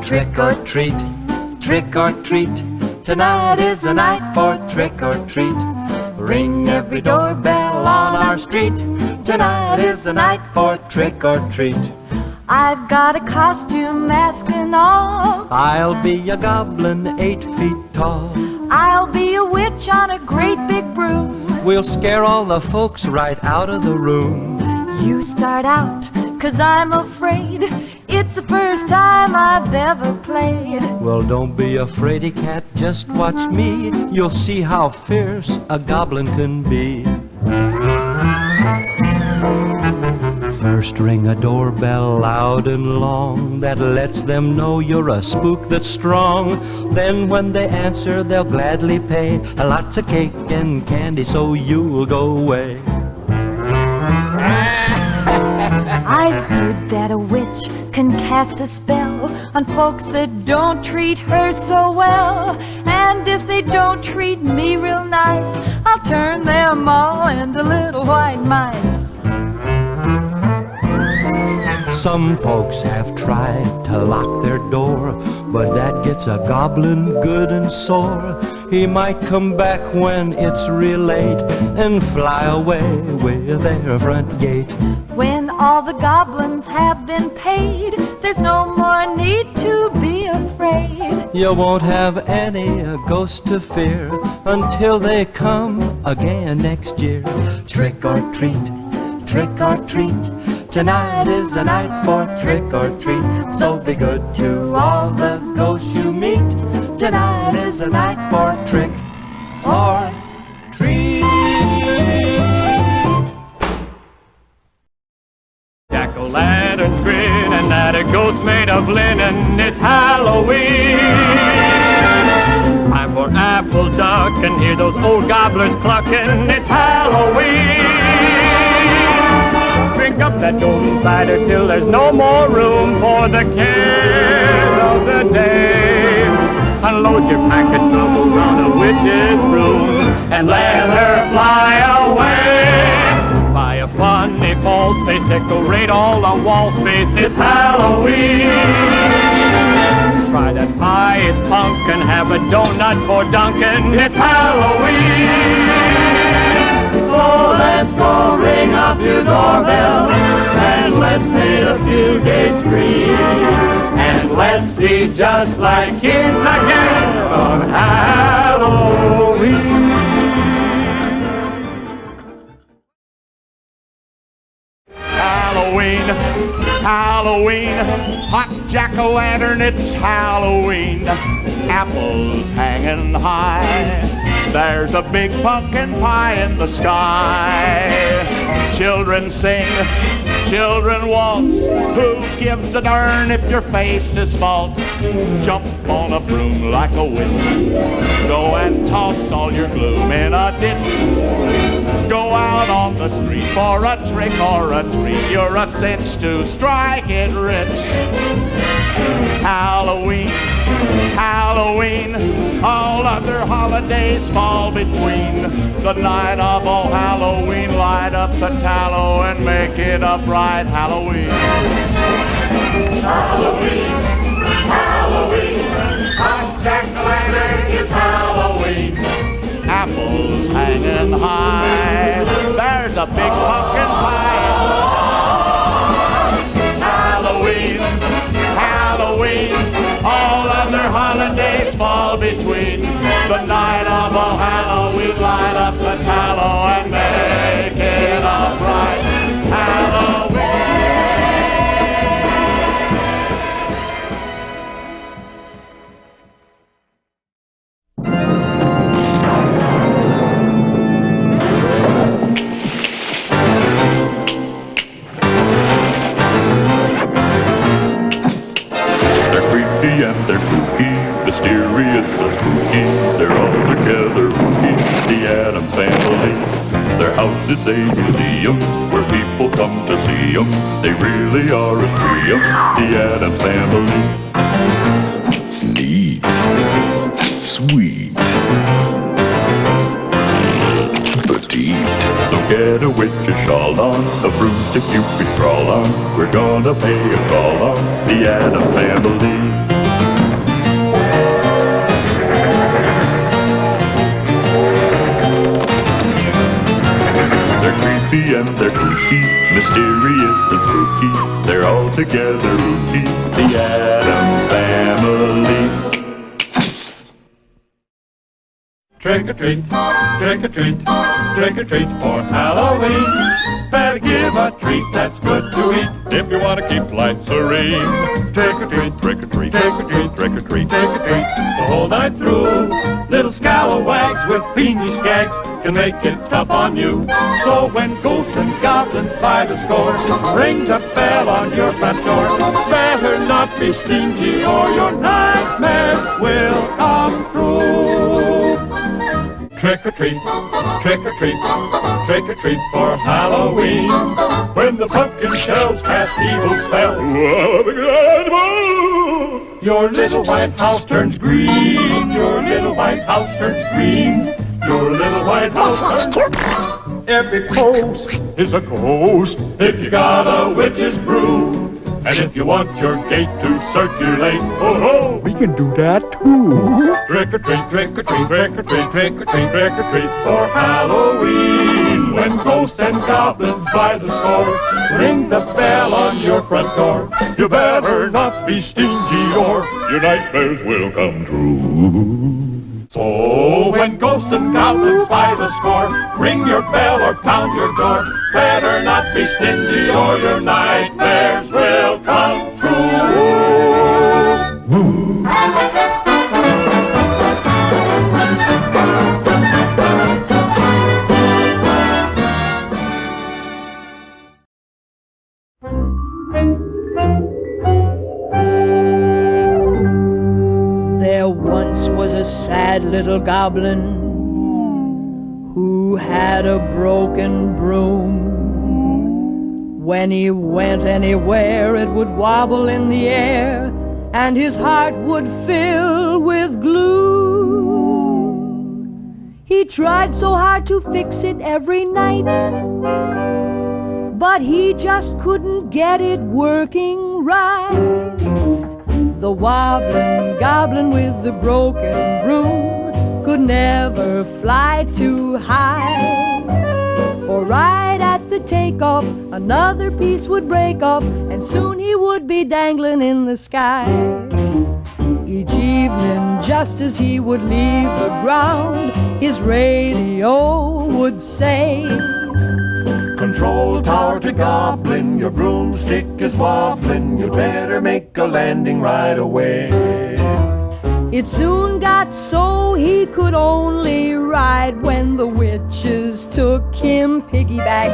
trick or treat, trick or treat. Tonight is the night for trick or treat. Ring every doorbell on our street. Tonight is the night for trick or treat. I've got a costume, mask and all. I'll be a goblin 8 feet tall. I'll be a witch on a great big broom. We'll scare all the folks right out of the room. You start out, 'cause I'm afraid it's the first time I've ever played. Well, don't be a fraidy cat, just watch me. You'll see how fierce a goblin can be. First ring a doorbell loud and long, that lets them know you're a spook that's strong. Then when they answer, they'll gladly pay lots of cake and candy so you'll go away. I've heard that a witch can cast a spell on folks that don't treat her so well. And if they don't treat me real nice, I'll turn them all into little white mice. Some folks have tried to lock their door, but that gets a goblin good and sore. He might come back when it's real late and fly away with their front gate. When all the goblins have been paid, there's no more need to be afraid. You won't have any ghost to fear until they come again next year. Trick or treat, trick or treat. Tonight is the night for trick or treat. So be good to all the ghosts you meet. Tonight is the night for trick or treat. Jack-o'-lantern grin and that a ghost made of linen. It's Halloween. Time for apple duck and hear those old gobblers clucking. It's Halloween. Drink up that golden cider till there's no more room for the cares of the day. Unload your pack of troubles on a witch's broom and let her fly away. Buy a funny false face, decorate all the wall space. It's Halloween. Try that pie, it's pumpkin. Have a donut for Duncan. It's Halloween. So let's go ring up your doorbell and let's pay a few days free. And let's be just like kids again on Halloween. Halloween, Halloween, hot jack-o'-lantern, it's Halloween. Apples hanging high, there's a big pumpkin pie in the sky. Children sing, children waltz, who gives a darn if your face is false? Jump on a broom like a witch, go and toss all your gloom in a ditch. Go out on the street for a trick or a treat, you're a cinch to strike it rich. Halloween, Halloween, all other holidays fall between. The night of all Halloween, light up the tallow and make it a bright Halloween. Halloween, Halloween, hot jack-o'-lantern, it's Halloween. Apples hanging high, there's a big pumpkin pie. Halloween, Halloween, all other holidays fall between. The night of all Halloween, light up the tallow and make it a bright Halloween. And they're kooky, mysterious and spooky. They're all together spooky. The Addams Family. Their house is a museum where people come to see them. They really are a trio. The Addams Family. Neat, sweet, petite. So get a witch's shawl on, a broomstick you can crawl on. We're gonna pay a call on the Addams Family. creepy and they're kooky, mysterious and spooky. They're all together rookie, the Addams Family. Trick or treat, trick or treat, trick or treat for Halloween. Better give a treat that's good to eat if you want to keep life serene. Trick or treat, trick or treat, trick or treat, trick or treat, trick or treat the whole night through. Little scalawags with fiendish gags can make it tough on you. So when ghosts and goblins by the score ring the bell on your front door, better not be stingy or your nightmares will come true. Trick or treat, trick or treat, trick or treat for Halloween. When the pumpkin shells cast evil spells, your little white house turns green. Your little white house turns green. Your little white house turns green. Every post is a ghost if you got a witch's brew. And if you want your gate to circulate, oh ho, we can do that too. Trick or treat, trick or treat, trick or treat, trick or treat, trick or treat for Halloween. When ghosts and goblins by the score ring the bell on your front door, you better not be stingy or your nightmares will come true. So when ghosts and goblins by the score ring your bell or pound your door, better not be stingy or your nightmares will come true. There once was a sad little goblin who had a broken broom. When he went anywhere, it would wobble in the air, and his heart would fill with gloom. He tried so hard to fix it every night, but he just couldn't get it working right. The wobbling goblin with the broken broom could never fly too high. For right at the takeoff, another piece would break off, and soon he would be dangling in the sky. Each evening, just as he would leave the ground, his radio would say, Control tower to Goblin, your broomstick is wobbling. You'd better make a landing right away. It soon got so he could only ride when the witches took him piggyback,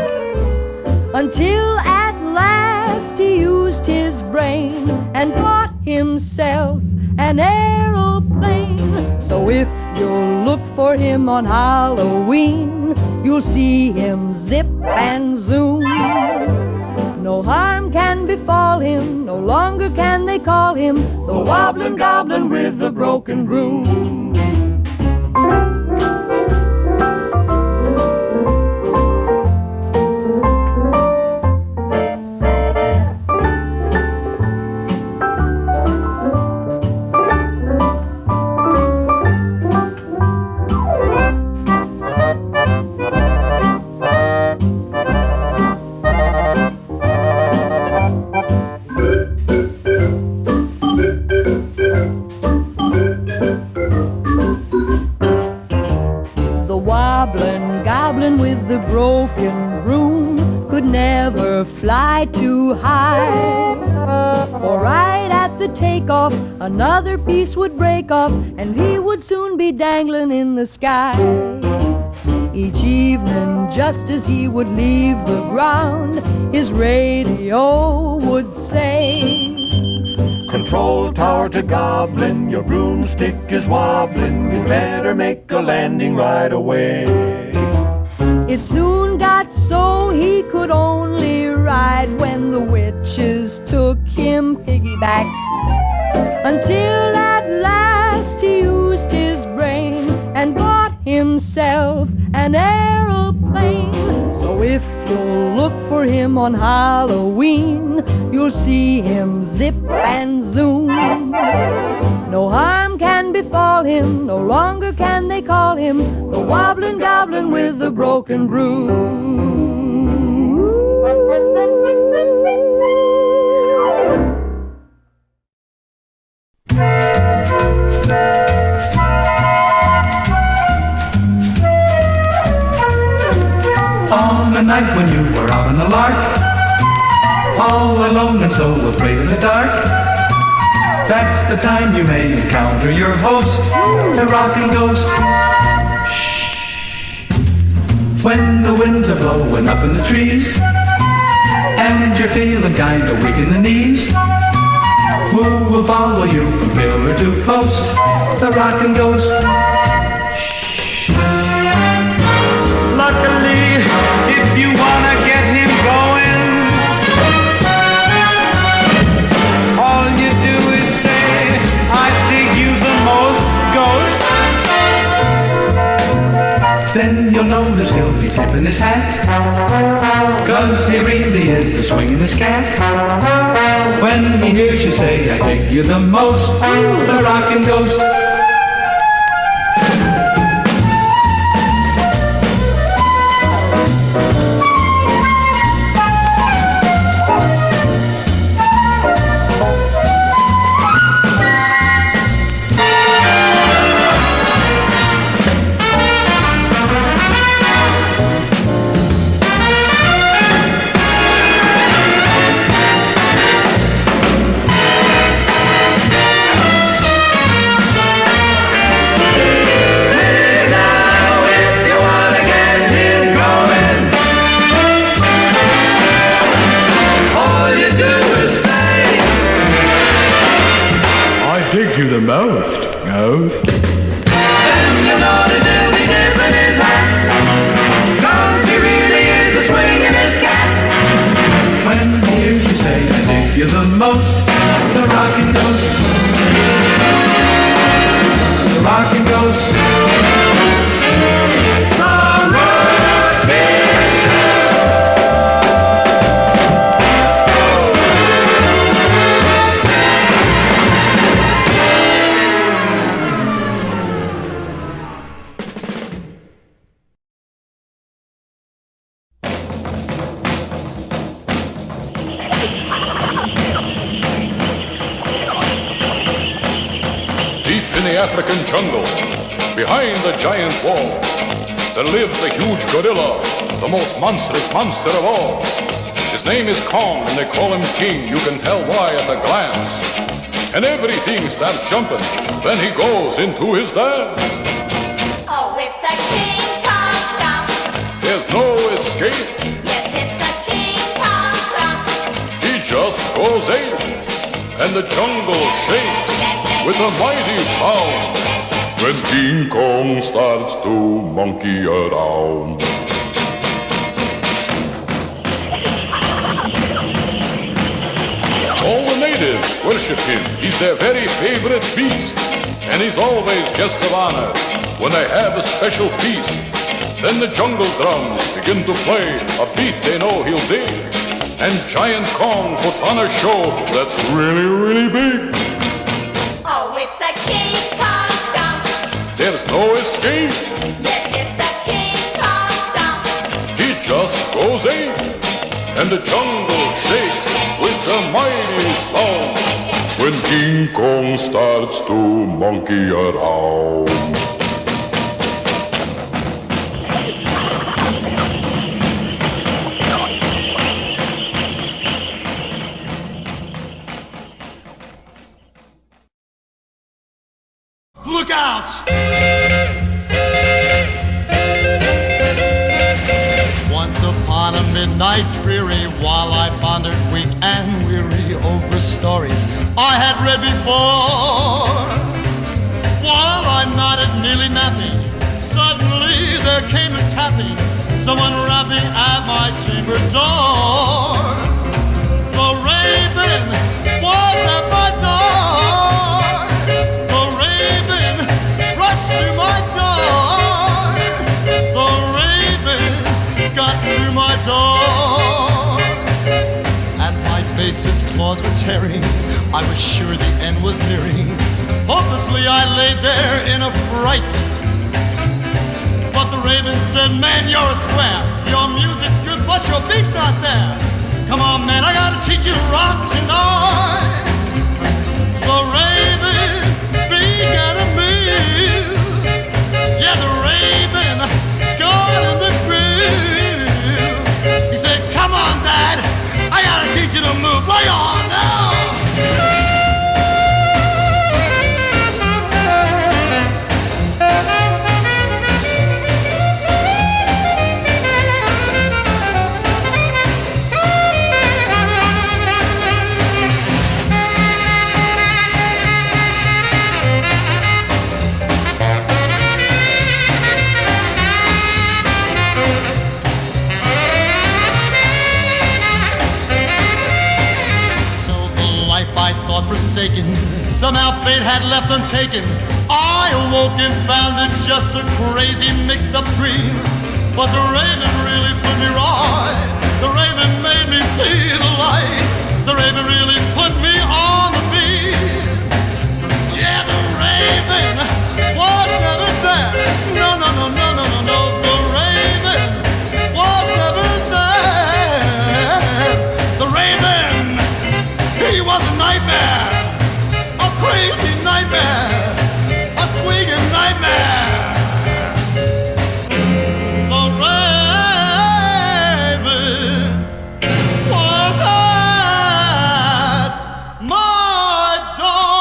until at last he used his brain and bought himself an aeroplane. So if you'll look for him on Halloween, you'll see him zip and zoom. No harm can befall him, no longer can they call him the Wobblin Goblin with the broken broom. With the broken broom could never fly too high. For right at the takeoff, another piece would break off, and he would soon be dangling in the sky. Each evening, just as he would leave the ground, his radio would say, Control tower to Goblin, your broomstick is wobbling. You better make a landing right away. It soon got so he could only ride when the witches took him piggyback, until at last he used his brain and bought himself an aeroplane. So if you'll look for him on Halloween, you'll see him zip and zoom. No harm can befall him, no longer can they call him the Wobblin Goblin with the broken broom. On a night when you were out on the lark, all alone and so afraid of the dark, that's the time you may encounter your host, the Rockin Ghost. Shh. When the winds are blowing up in the trees, and you're feeling kinda weak in the knees, who will follow you from pillar to post, the Rockin Ghost. Luckily, if you wanna get him going, all you do is say, I dig you the most, Ghost. Then you'll notice he'll be tipping his hat, 'cause he really is the swingin'est cat. When he hears you say, I dig you the most, the Rockin Ghost. The most, Ghost. Then you notice he'll be tipping his hat, 'cause he really is a swingin'est cat. When he hears you say, I dig you the most, the Rockin Ghost. The Rockin Ghost. African jungle, behind the giant wall, there lives a huge gorilla, the most monstrous monster of all. His name is Kong, and they call him King. You can tell why at a glance. And everything starts jumping, then he goes into his dance. Oh, it's the King Kong Stomp. There's no escape. Yes, it's the King Kong Stomp. He just goes ape, and the jungle shakes with a mighty sound when King Kong starts to monkey around. All the natives worship him. He's their very favorite beast, and he's always guest of honor when they have a special feast. Then the jungle drums begin to play a beat they know he'll dig, and Giant Kong puts on a show that's really, really big. Oh, it's the King Kong Stomp. There's no escape. Yes, it's the King Kong Stomp. He just goes ape, and the jungle shakes with a mighty sound when King Kong starts to monkey around. Look out! Once upon a midnight dreary, while I pondered weak and weary over stories I had read before, while I nodded nearly napping, suddenly there came a tapping, someone rapping at my chamber door. The raven was at my door. The raven rushed through my door. The raven got through my door. And my face's claws were tearing. I was sure the end was nearing. Hopelessly I lay there in a fright. But the raven said, man, you're a square. Your music's goodbye. but your beat's not there. Come on, man, I gotta teach you to rock tonight. The raven began to move. Yeah, the raven got in the groove. He said, come on, Dad, I gotta teach you to move. Play on now. Forsaken, somehow fate had left untaken. I awoke and found it just a crazy mixed up dream. But the raven really put me right. The raven made me see the light. The raven really put me on the beat. Yeah, the raven was never there. No, no, no, no, no, no, no. The raven was never there. The raven, he was a nightmare. Crazy nightmare, a swinging nightmare. The raven was at my door.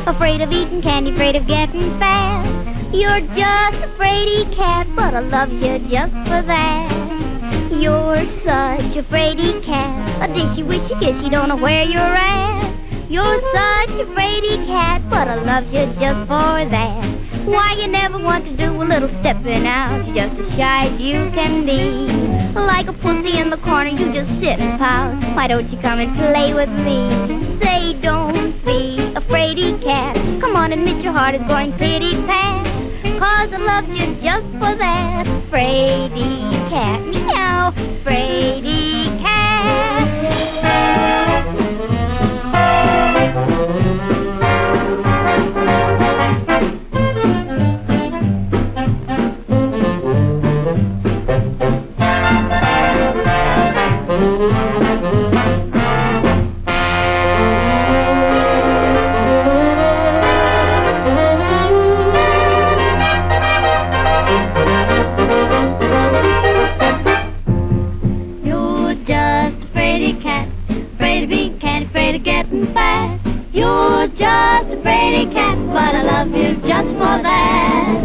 Afraid of eating candy, afraid of getting fat. You're just a fraidy cat, but I love you just for that. You're such a fraidy cat, a dishy wishy kishy, don't know where you're at. You're such a fraidy cat, but I love you just for that. Why you never want to do a little stepping out, you're just as shy as you can be. Like a pussy in the corner, you just sit and pout. Why don't you come and play with me? Say don't be a fraidy cat. Come on, admit your heart is going pitty-pat. 'Cause I loved you just for that. Fraidy cat, meow, fraidy cat. You're just a fraidy cat, but I love you just for that.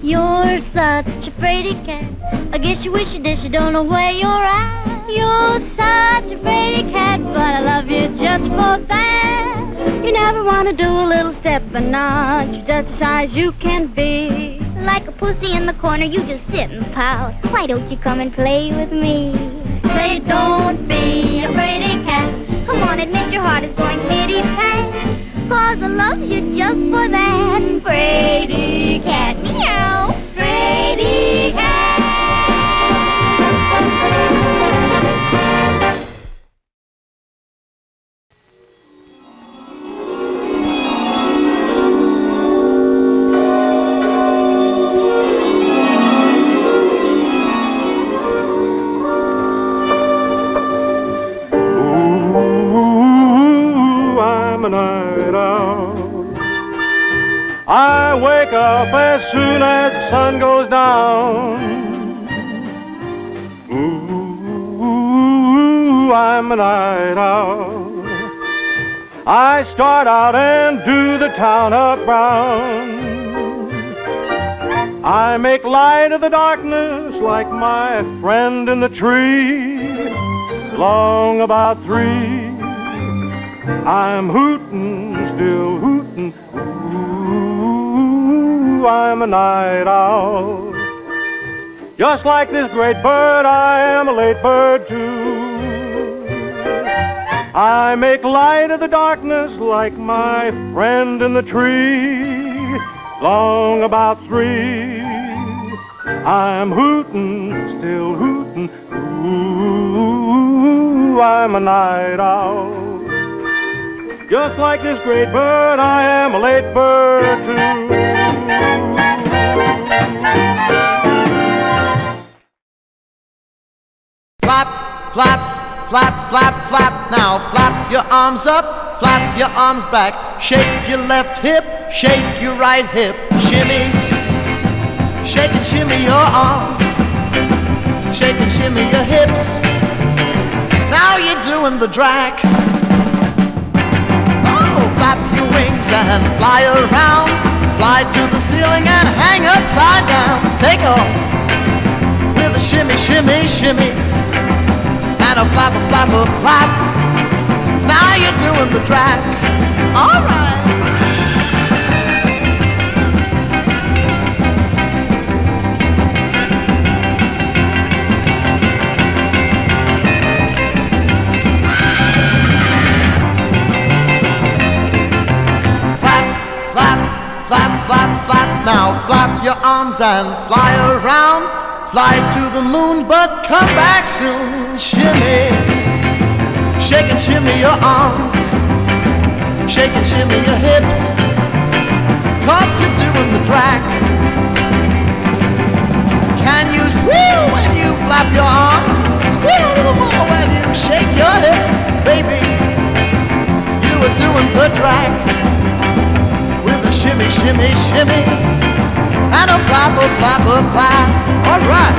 You're such a fraidy cat, I guess you wish you did, you don't know where you're at. You're such a fraidy cat, but I love you just for that. You never want to do a little step and nod, you're just as shy as you can be. Like a pussy in the corner, you just sit and pout. Why don't you come and play with me? Say don't be a fraidy cat. Come on, admit your heart is going pitty-pat. 'Cause I love you just for that. Fraidy cat, meow, fraidy cat. I wake up as soon as the sun goes down. Ooh, I'm a night owl. I start out and do the town up round. I make light of the darkness like my friend in the tree. Long about 3, I'm hootin', still hootin'. Ooh, I'm a night owl. Just like this great bird, I am a late bird too. I make light of the darkness like my friend in the tree. long about 3. I'm hootin', still hootin', ooh, I'm a night owl. Just like this great bird, I am a late bird too. Flap, flap, flap, flap, flap. Now flap your arms up, flap your arms back. Shake your left hip, shake your right hip. Shimmy, shake and shimmy your arms. Shake and shimmy your hips. Now you're doing the drag. Flap your wings and fly around. Fly to the ceiling and hang upside down. Take off with a shimmy, shimmy, shimmy. And a flap, a flap, a flap. Now you're doing the drag. All right. Flap, flap, flap, now flap your arms and fly around. Fly to the moon, but come back soon. Shimmy, shake and shimmy your arms. Shake and shimmy your hips. 'Cause you're doing the drag. Can you squeal when you flap your arms? Squeal a little more when you shake your hips. Baby, you are doing the drag. Shimmy, shimmy, shimmy, and a flap, a flap, a flap. All right.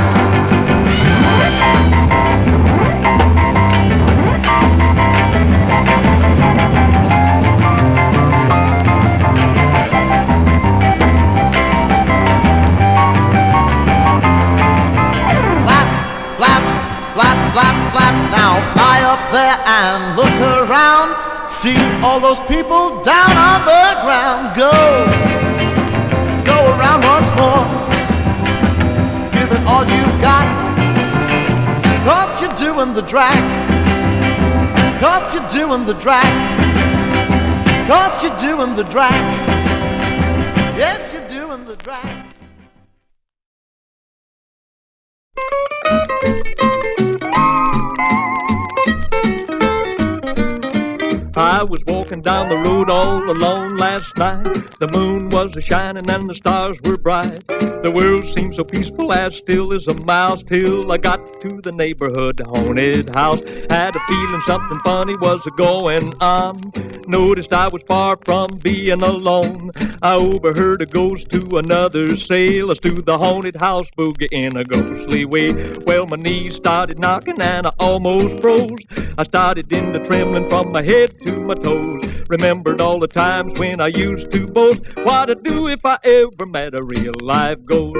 Flap, flap, flap, flap, flap. Now fly up there and look around. See all those people down on the ground. Go around once more. Give it all you've got. 'Cause you're doing the drag. 'Cause you're doing the drag. 'Cause you're doing the drag. Yes, you're doing the drag. I was walking down the road all alone last night. The moon was a-shining and the stars were bright. The world seemed so peaceful, as still as a mouse, till I got to the neighborhood haunted house. Had a feeling something funny was a-going on. Noticed I was far from being alone. I overheard a ghost to another say, let's do the haunted house boogie in a ghostly way. Well, my knees started knocking and I almost froze. I started into trembling from my head to my toes. Remembered all the times when I used to boast what I'd do if I ever met a real live ghost.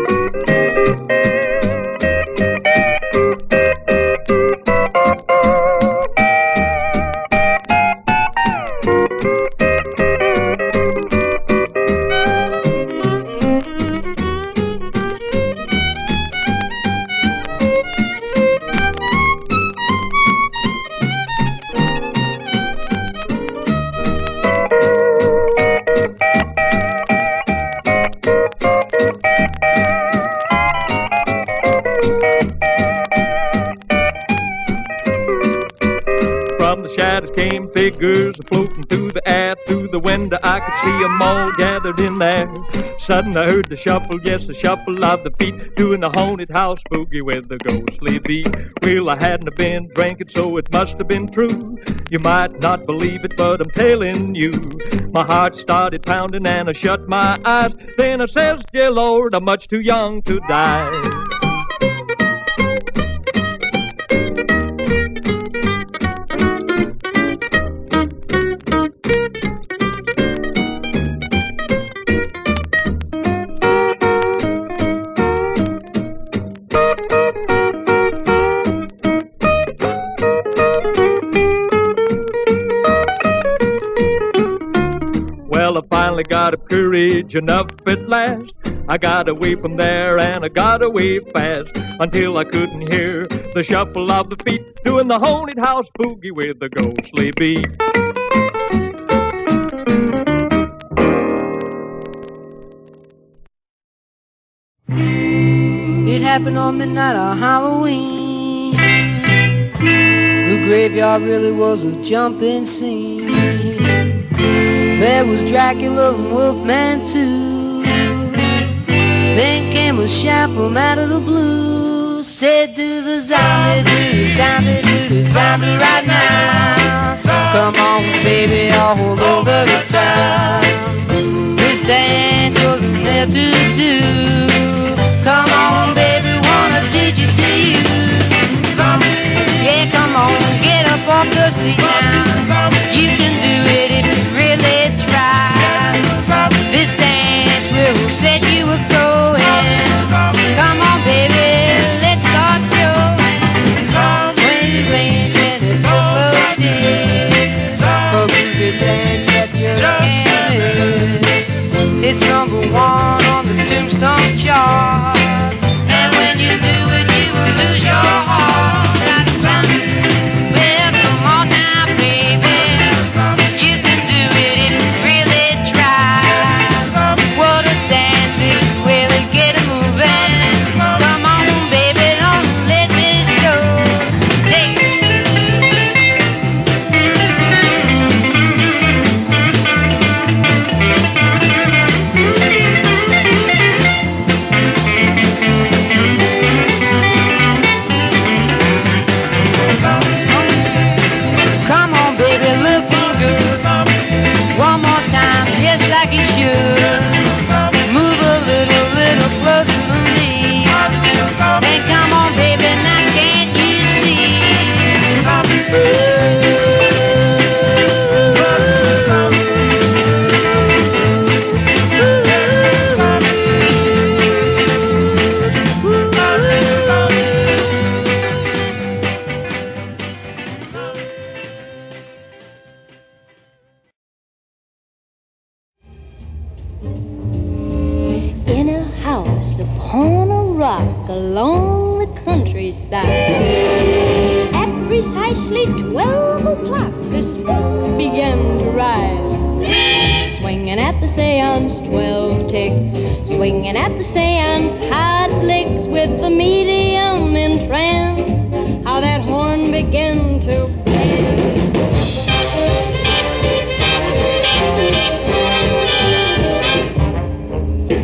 Came figures floating through the air. Through the window I could see them all gathered in there. Sudden I heard the shuffle, yes, the shuffle of the feet, doing the haunted house boogie with the ghostly beat. Well, I hadn't been drinking, so it must have been true. You might not believe it, but I'm telling you. My heart started pounding and I shut my eyes. Then I says, dear Lord, I'm much too young to die. Well, I finally got up courage enough at last. I got away from there and I got away fast, until I couldn't hear the shuffle of the feet, doing the haunted house boogie with the ghostly beat. happened on midnight of Halloween. The graveyard really was a jumping scene. There was Dracula and Wolfman too. Then came a shout from out of the blue. Said to the zombie, do the zombie, do the zombie right now. Come on, baby, all over the town. This dance wasn't there to do. Come on, baby, wanna teach it to you. Yeah, come on, get up off the seat now. You can do it if you really try. This dance will set you a-going. Come on, baby, let's start showing. When you dance and it goes like this, a groovy dance that you can't miss. It's number one on the Tombstone chart. And when you do it, you will lose your heart. Well, come on now, baby. You can do it if you really try. What a dance if you really get it moving. Come on, baby, don't let me slow. Take it. Come on, baby, looking good. One more time, just like you should. Move a little closer to me. Then come on, baby, now can't you see? In a house upon a rock along the countryside. At precisely 12 o'clock, the spooks began to ride. Swinging at the seance, 12 ticks. Swinging at the seance, Hyde licks with the medium in trance. How that horn began to bang.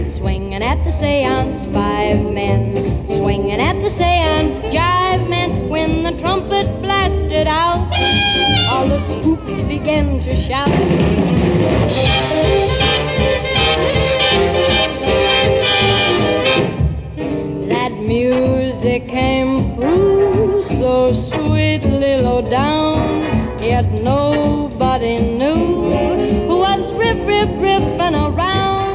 Swinging at the seance, 5 men. Swinging at the seance, jive men. When the trumpet blasted out, all the spooks began to shout. That music came through so sweetly low down, yet nobody knew who was riffing around.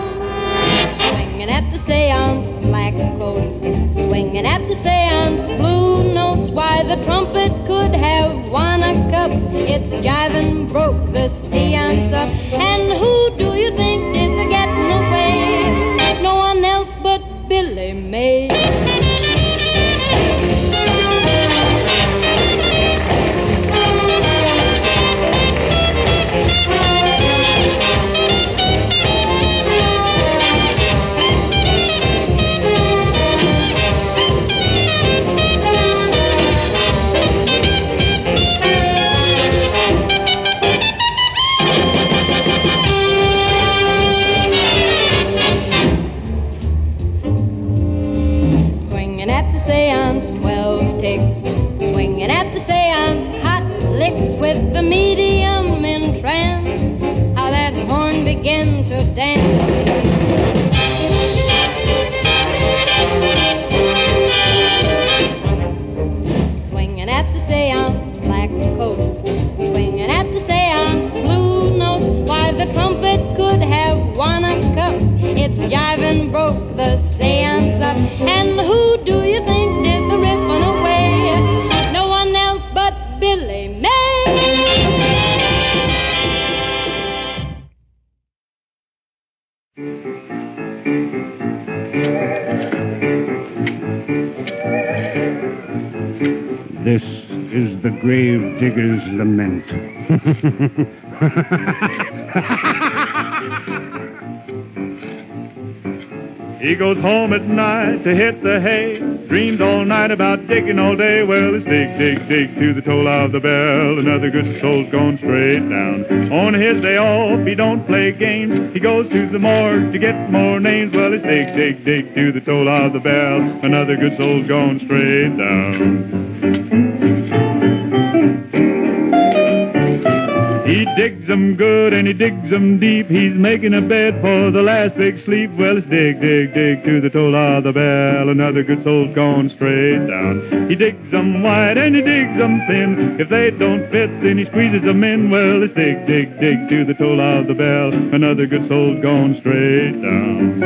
Swinging at the seance, black coats. Swinging at the seance, blue notes. Why, the trumpet could have won a cup. Its jiving broke the seance up. And who do you think did the getting away? No one else but Billy May. At the seance, 12 ticks. Swinging at the seance, hot licks with the medium in trance. How that horn began to dance. Swinging at the seance, black coats. Swinging at the seance, blue notes. Why, the trumpet could have won a cup. Its jiving broke the seance up. And who do you think did the ripping away? No one else but Billy May. This is the Gravedigger's Lament. He goes home at night to hit the hay, dreams all night about digging all day. Well, it's dig, dig, dig to the toll of the bell. Another good soul's gone straight down. On his day off, he don't play games. He goes to the morgue to get more names. Well, it's dig, dig, dig to the toll of the bell. Another good soul's gone straight down. He digs 'em good and he digs 'em deep. He's making a bed for the last big sleep. Well, it's dig, dig, dig to the toll of the bell. Another good soul's gone straight down. He digs 'em wide and he digs 'em thin. If they don't fit, then he squeezes 'em in. Well, it's dig, dig, dig to the toll of the bell. Another good soul's gone straight down.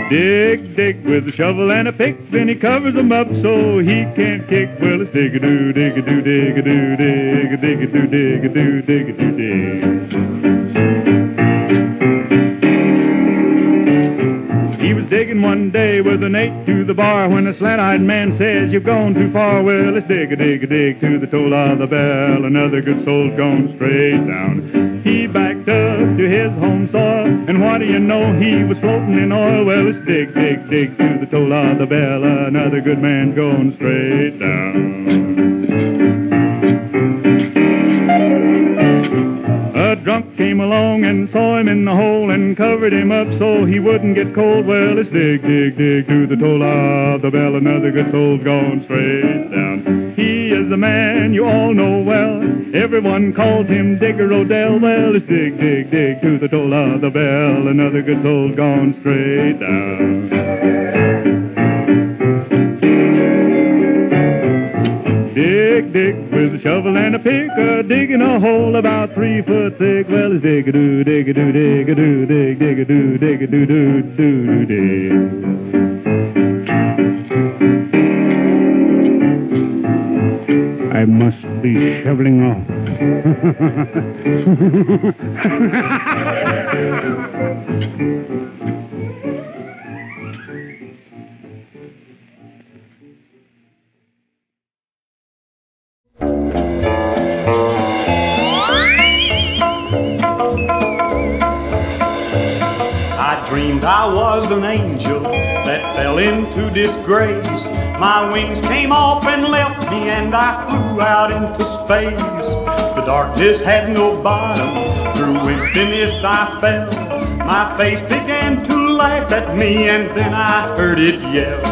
Dig, dig with a shovel and a pick, then he covers them up so he can't kick. Well, it's dig-a-doo, dig-a-doo, dig-a-doo, dig-a-doo, dig-a-doo, dig-a-doo, dig-a-doo, dig. He was digging one day with an 8 to the bar when a slant-eyed man says, "You've gone too far." Well, it's dig-a-dig-a-dig to the toll of the bell. Another good soul's gone straight down. He backed up to his home soil, and what do you know, he was floating in oil. Well, it's dig, dig, dig to the toll of the bell. Another good man's going straight down. A drunk came along and saw him in the hole and covered him up so he wouldn't get cold. Well, it's dig, dig, dig to the toll of the bell. Another good soul's gone straight down. He is a man you all know well. Everyone calls him Digger Odell. Well, it's dig, dig, dig to the toll of the bell. Another good soul's gone straight down. Dig, dig with a shovel and a pick, digging a hole about 3 foot thick. Well, it's dig-a-doo, dig-a-doo, dig-a-doo, dig, dig-a-doo, dig-a-doo, doo, doo, dig. I must be shoveling off. I dreamed I was an angel that fell into disgrace. My wings came off and left me and I flew out into space. The darkness had no bottom, through emptiness I fell. My face began to laugh at me and then I heard it yell.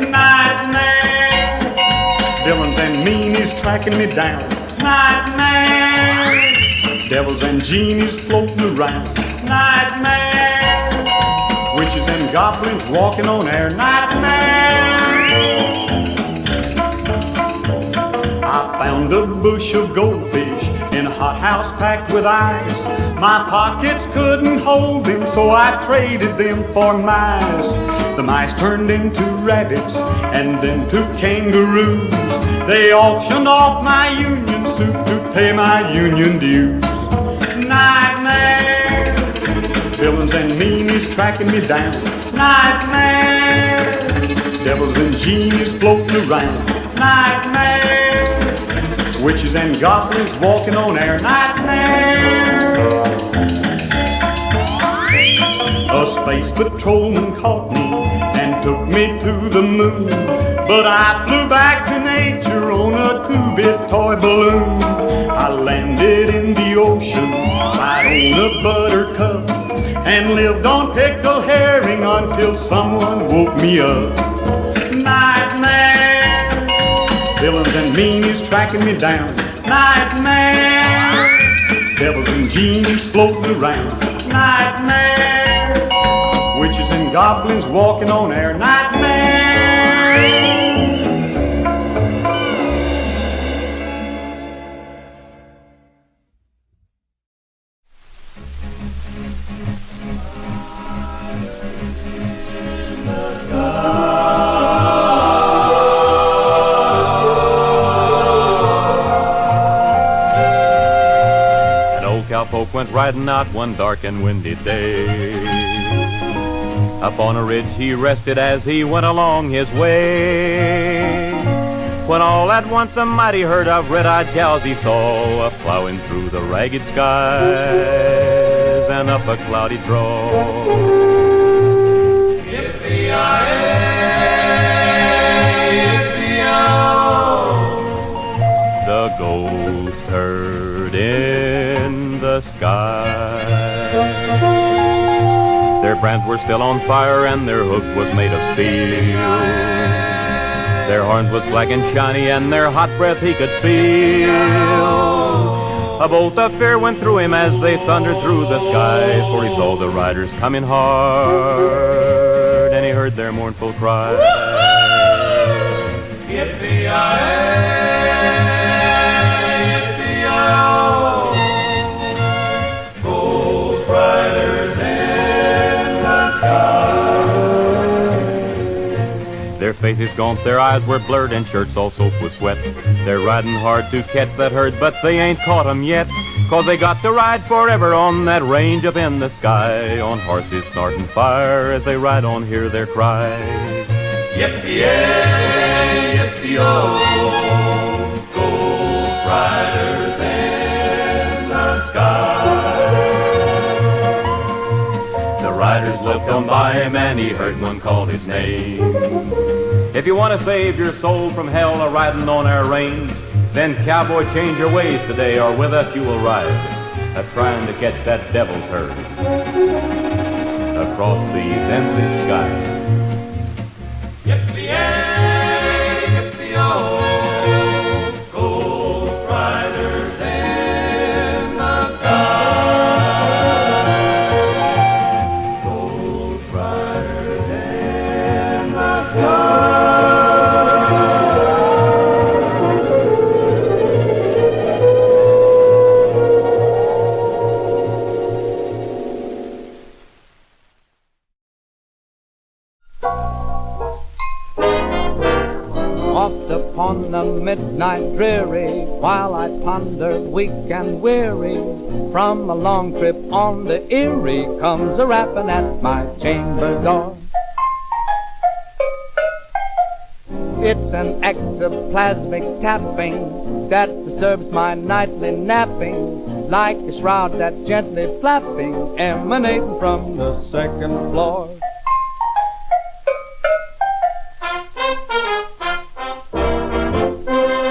Nightmare, villains and meanies tracking me down. Nightmare, devils and genies floating around. Nightmare, witches and goblins walking on air. Nightmare. I found a bush of goldfish in a hothouse packed with ice. My pockets couldn't hold them, so I traded them for mice. The mice turned into rabbits and then to kangaroos. They auctioned off my union suit to pay my union dues. Nightmare, villains and meanies tracking me down. Nightmare, devils and genies floating around. Nightmare, witches and goblins walking on air. Nightmare. A space patrolman caught me and took me to the moon, but I flew back to nature on a 2-bit toy balloon. I landed in the ocean right on a buttercup and lived on pickled herring until someone woke me up. Nightmare, villains and meanies tracking me down. Nightmare, devils and genies floating around. Nightmare, witches and goblins walking on air. Nightmare. Cowpoke went riding out one dark and windy day. Up on a ridge he rested as he went along his way, when all at once a mighty herd of red-eyed cows he saw a plowing through the ragged sky. and up a cloudy draw. The ghost herd in the sky. Their brands were still on fire and their hooves was made of steel. Their horns was black and shiny and their hot breath he could feel. A bolt of fear went through him as they thundered through the sky, for he saw the riders coming hard and he heard their mournful cry. Ghost riders in the sky. Their faces gaunt, their eyes were blurred, and shirts all soaked with sweat. They're riding hard to catch that herd, but they ain't caught 'em yet. 'Cause they got to ride forever on that range up in the sky, on horses snorting fire as they ride on, hear their cry. Yippee-yay, yippee-oh, ghost riders in the sky. The riders looked on by him and he heard one call his name. If you want to save your soul from hell a-riding on our range, then cowboy, change your ways today, or with us you will ride, a-trying to catch that devil's herd across these endless skies. Yippee-yay, yippee-oh, ghost riders in the sky. Ghost riders in the sky. Oft upon the midnight dreary, while I pondered weak and weary, from a long trip on the Erie comes a rapping at my chamber door. It's an ectoplasmic tapping that disturbs my nightly napping, like a shroud that's gently flapping, emanating from the second floor.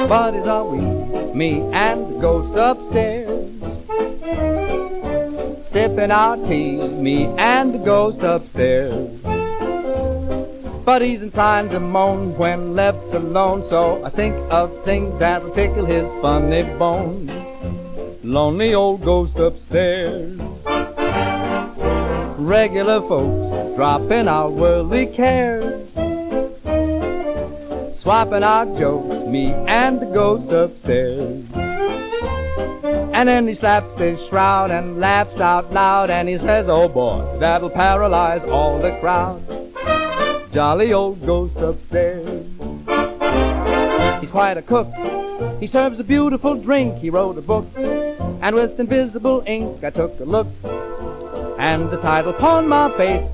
Buddies are we, me and the ghost upstairs, sipping our tea, me and the ghost upstairs. But he's inclined to moan when left alone, so I think of things that'll tickle his funny bone. Lonely old ghost upstairs. Regular folks dropping our worldly cares, swapping our jokes, me and the ghost upstairs. And then he slaps his shroud and laughs out loud, and he says, oh boy, that'll paralyze all the crowd. Jolly old ghost upstairs. He's quite a cook, he serves a beautiful drink. He wrote a book, and with invisible ink I took a look, and the title upon my face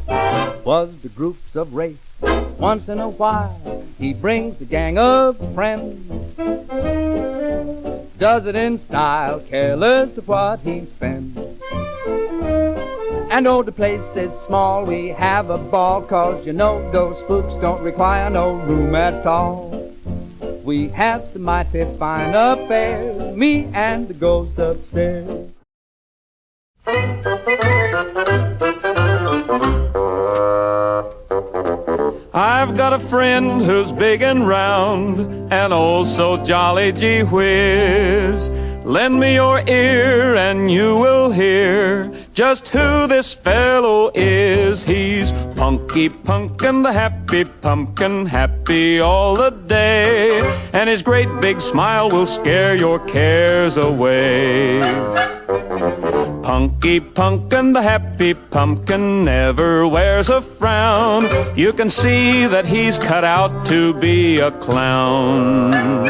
was The Groups of Race. Once in a while he brings a gang of friends, does it in style, careless of what he spends. And oh, the place is small, we have a ball, 'cause you know those spooks don't require no room at all. We have some mighty fine affairs, me and the ghost upstairs. I've got a friend who's big and round, and oh so jolly, gee whiz. Lend me your ear and you will hear just who this fellow is. He's Punky Punkin, the happy pumpkin, happy all the day, and his great big smile will scare your cares away. Punky Punkin, the happy pumpkin, never wears a frown. You can see that he's cut out to be a clown.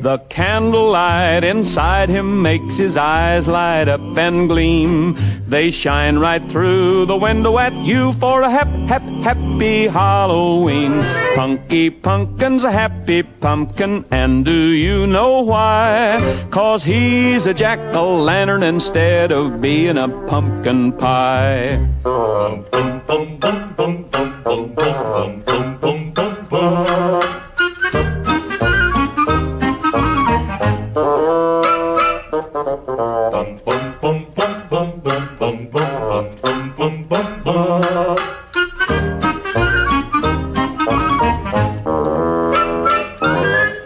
The candlelight inside him makes his eyes light up and gleam. They shine right through the window at you for a happy Halloween. Punky Punkin's a happy pumpkin, and do you know why? 'Cause he's a jack-o'-lantern instead of being a pumpkin pie.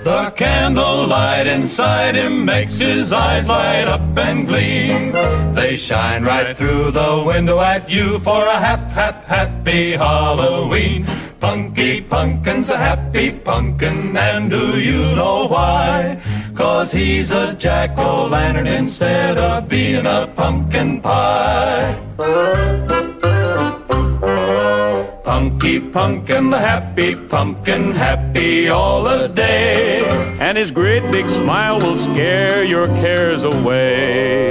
The candlelight inside him makes his eyes light up and gleam. They shine right through the window at you for a happy Halloween. Punky Punkin's a happy pumpkin, and do you know why? 'Cause he's a jack-o'-lantern instead of being a pumpkin pie. Punky Punkin, the happy pumpkin, happy all the day. And his great big smile will scare your cares away.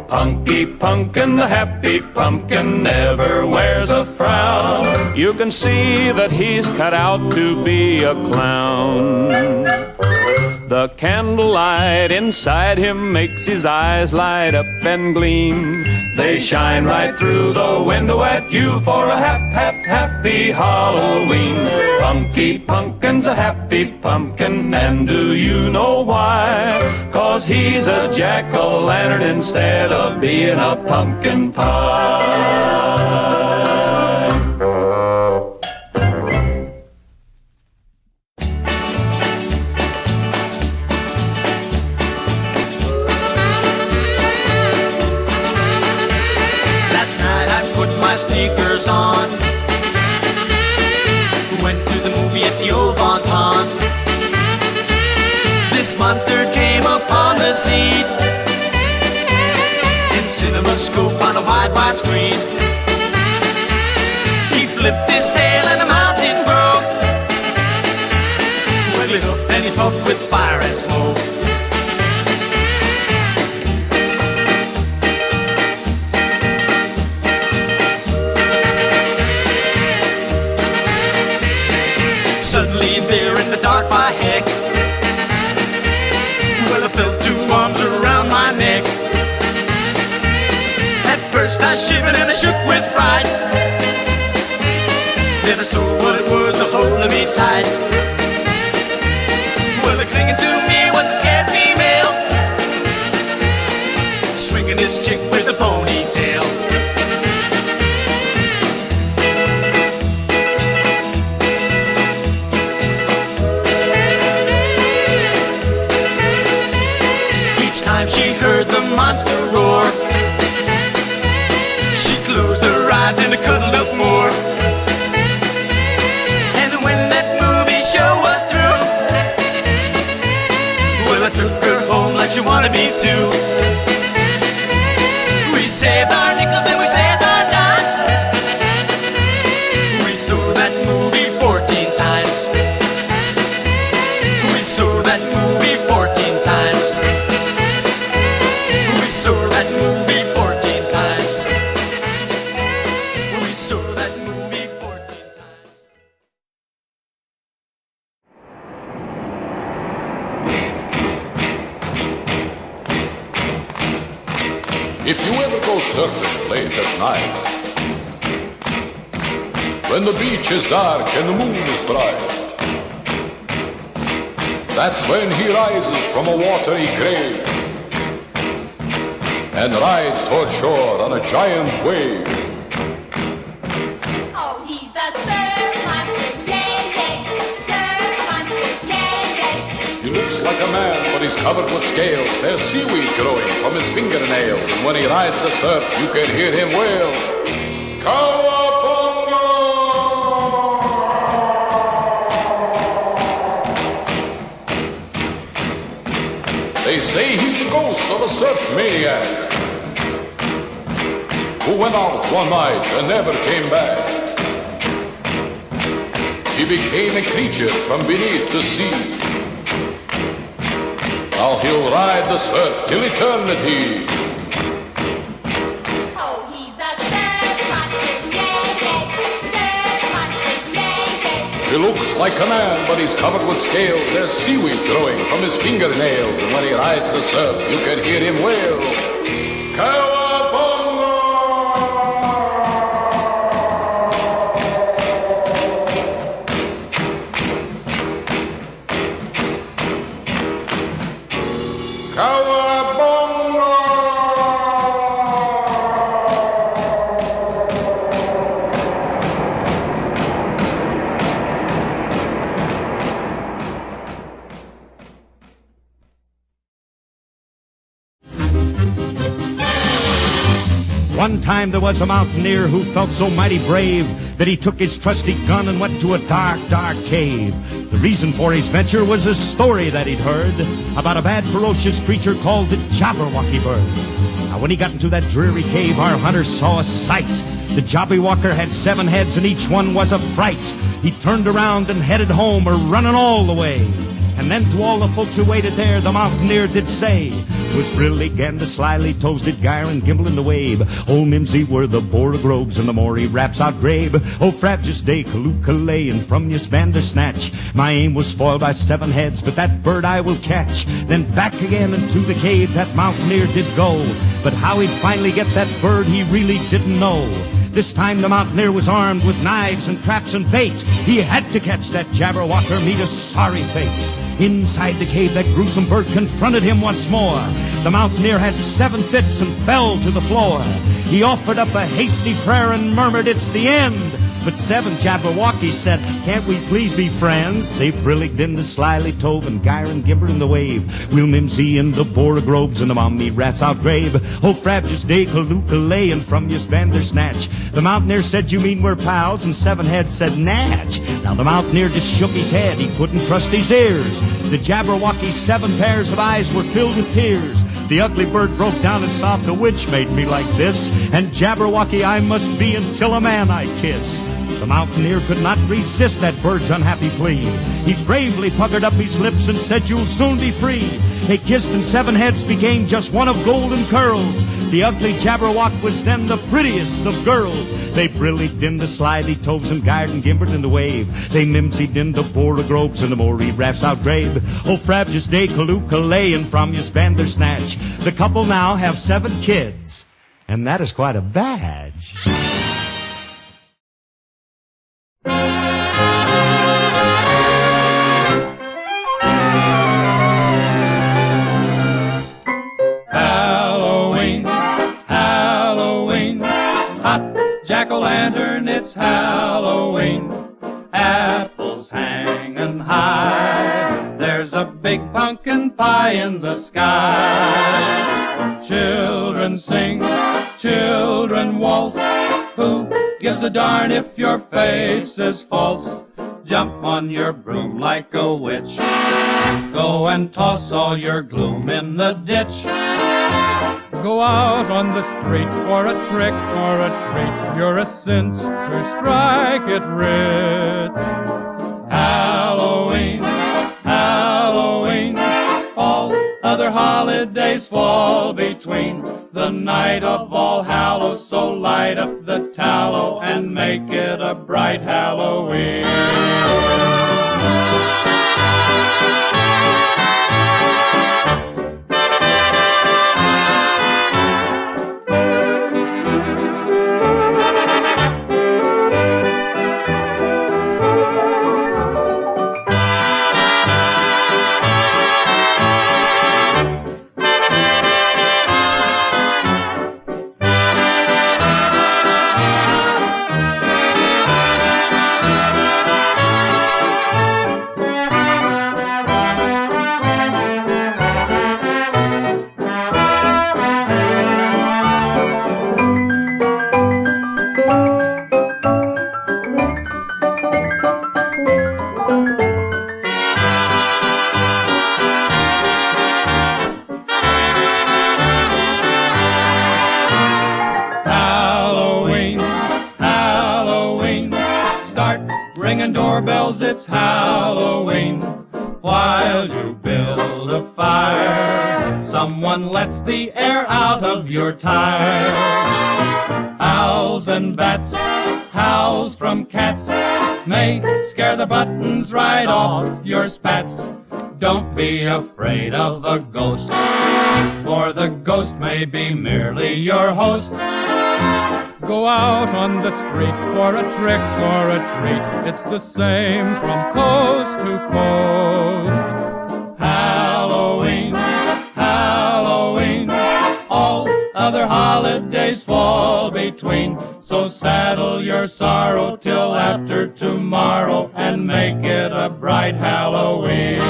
Punky Punkin, the happy pumpkin, never wears a frown. You can see that he's cut out to be a clown. The candlelight inside him makes his eyes light up and gleam. They shine right through the window at you for a happy Halloween. Punky Punkin's a happy pumpkin, and do you know why? 'Cause he's a jack-o'-lantern instead of being a pumpkin pie. Sneakers on, went to the movie at the old Bon Ton. This monster came upon the scene in CinemaScope on a wide screen. He flipped his tail and the mountain broke. Wiggly hoofed and he puffed with fire and smoke. Suddenly there in the dark by heck, well, I felt two arms around my neck. At first I shivered and I shook with fright. Then I saw what it was holding me tight. Well, clinging to me was a scared female, swinging this chick with a ponytail. She heard the monster roar. She closed her eyes and cuddled up more. And when that movie show was through, well, I took her home like she wanted me to. We saved our nickels and we saved our dimes. We saw that movie 14 times. We saw that movie 14 times. Saw that movie 14 times. We saw that movie 14 times. If you ever go surfing late at night, when the beach is dark and the moon is bright, that's when he rises from a watery grave and rides toward shore on a giant wave. Oh, he's the surf monster, yeah, yeah. Surf monster, yeah, yeah. He looks like a man, but he's covered with scales. There's seaweed growing from his fingernails, and when he rides the surf, you can hear him wail, "Cowabunga!" They say he's the ghost of a surf maniac who went out one night and never came back. He became a creature from beneath the sea, Now he'll ride the surf till eternity. Oh, he's the surf monster, yeah, yeah. Surf monster, yeah, yeah. He looks like a man, but he's covered with scales. There's seaweed growing from his fingernails. And when he rides the surf, you can hear him wail. Cowabunga! One time there was a mountaineer who felt so mighty brave that he took his trusty gun and went to a dark, dark cave. The reason for his venture was a story that he'd heard about a bad, ferocious creature called the Jabberwocky bird. Now, when he got into that dreary cave, our hunter saw a sight. The Jabberwocker had 7 heads, and each one was a fright. He turned around and headed home, running all the way. And then to all the folks who waited there, the mountaineer did say, 'twas brillig and the slyly toasted gyre and gimble in the wave. Old Mimsy were the borogroves and the Maury raps out grabe. Oh, frabjous day, kaloo-kalay, and from your bandersnatch. My aim was spoiled by 7 heads, but that bird I will catch. Then back again into the cave that mountaineer did go. But how he'd finally get that bird he really didn't know. This time the mountaineer was armed with knives and traps and bait. He had to catch that Jabberwocker, meet a sorry fate. Inside the cave, that gruesome bird confronted him once more. The mountaineer had 7 fits and fell to the floor. He offered up a hasty prayer and murmured, "It's the end." But 7 Jabberwockies said, "Can't we please be friends?" They brilligged in the slyly tove and gyre and gimber in the wave. Will Mimsy in the borogroves and the mommy rats out grave. Oh, frabjous day, kaloo-kalay, and from your bandersnatch. The mountaineer said, "You mean we're pals?" And 7 heads said, "Natch." Now the mountaineer just shook his head. He couldn't trust his ears. The Jabberwocky's 7 pairs of eyes were filled with tears. The ugly bird broke down and sobbed, "The witch made me like this, and Jabberwocky I must be until a man I kiss." The mountaineer could not resist that bird's unhappy plea. He bravely puckered up his lips and said, "You'll soon be free." They kissed and 7 heads became just one of golden curls. The ugly Jabberwock was then the prettiest of girls. They brillied in the slyly toves and gyred and gimbered in the wave. They mimsied in the borogroves and the Maury rafts out grave. Oh, frabjous day, kaloo-kalay, and from your bandersnatch. The couple now have 7 kids, and that is quite a badge. Halloween, Halloween, hot jack-o'-lantern, it's Halloween. Apples hanging high, there's a big pumpkin pie in the sky. Children sing, children waltz, who gives a darn if your face is false? Jump on your broom like a witch, go and toss all your gloom in the ditch. Go out on the street for a trick or a treat, you're a cinch to strike it rich. Halloween, Halloween, all other holidays fall between. The night of All Hallows, so light up the tallow and make it a bright Halloween. Doorbells, it's Halloween. While you build a fire one lets the air out of your tires. Owls and bats, howls from cats may scare the buttons right off your spats. Don't be afraid of the ghost, for the ghost may be merely your host. Go out on the street for a trick or a treat. It's the same from coast to coast. Halloween, Halloween, all other holidays fall between. So saddle your sorrow till after tomorrow and make it a bright Halloween.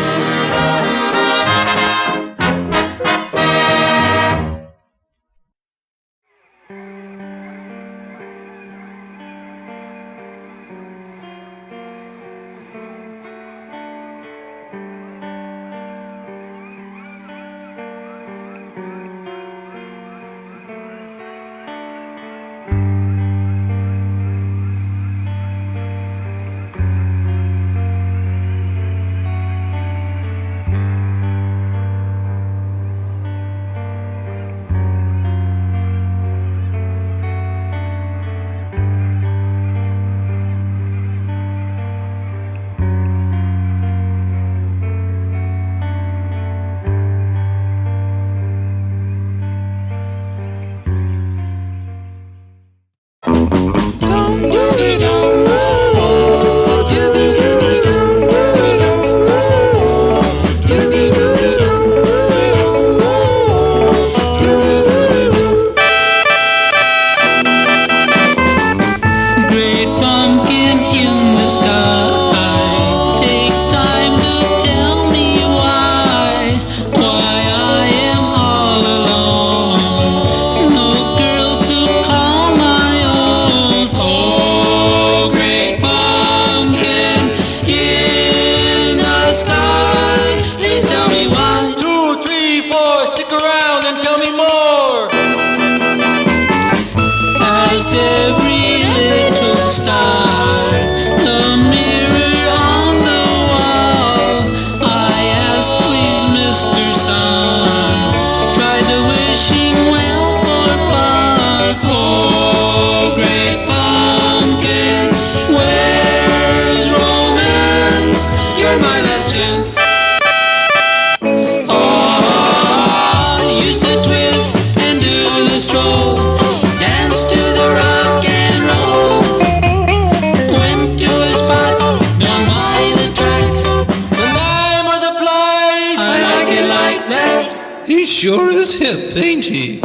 Sure is hip, ain't he?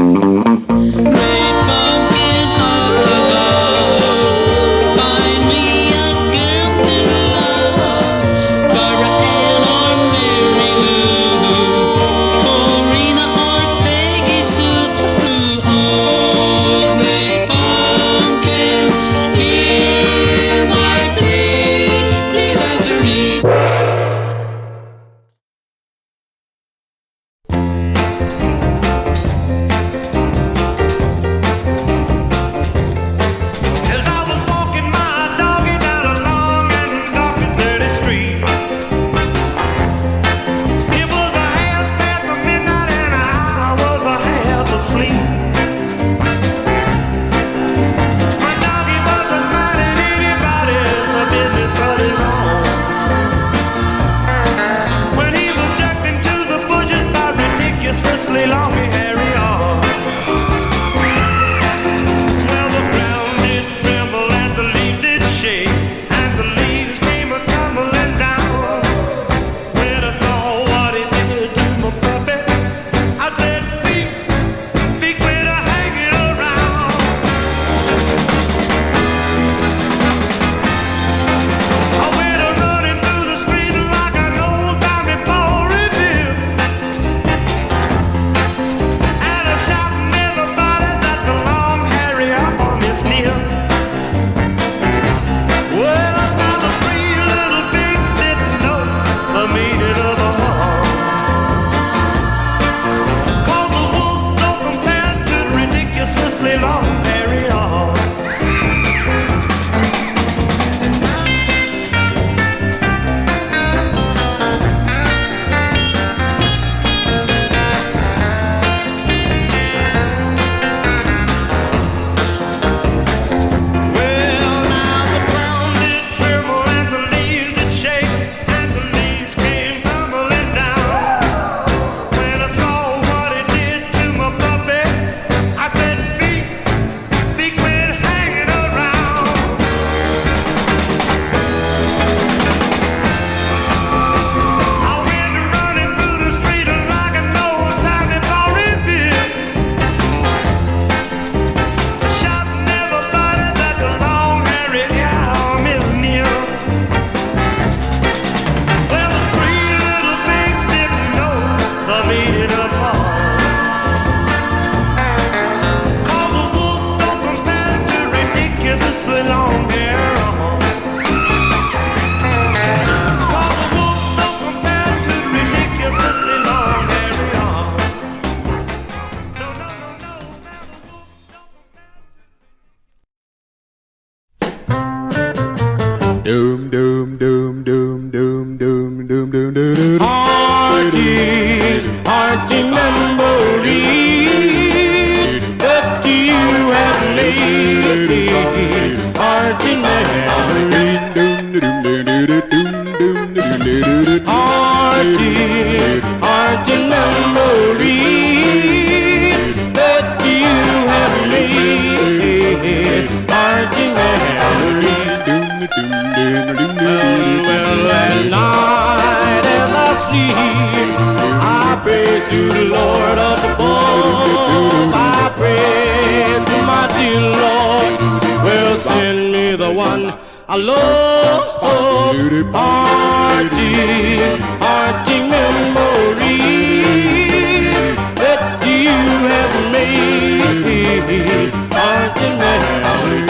Doom, doom, doom, doom, doom, doom, doom, doom, doom. Hearty, hearty memories that you have made. Hearty memories. Hearty, hearty memories that you have made. Hearty memories. Well, at night as I sleep, I pray to the Lord of above. I pray to my dear Lord, well, send me the one I love. Hearty, hearty memories that you have made. Hearty memories.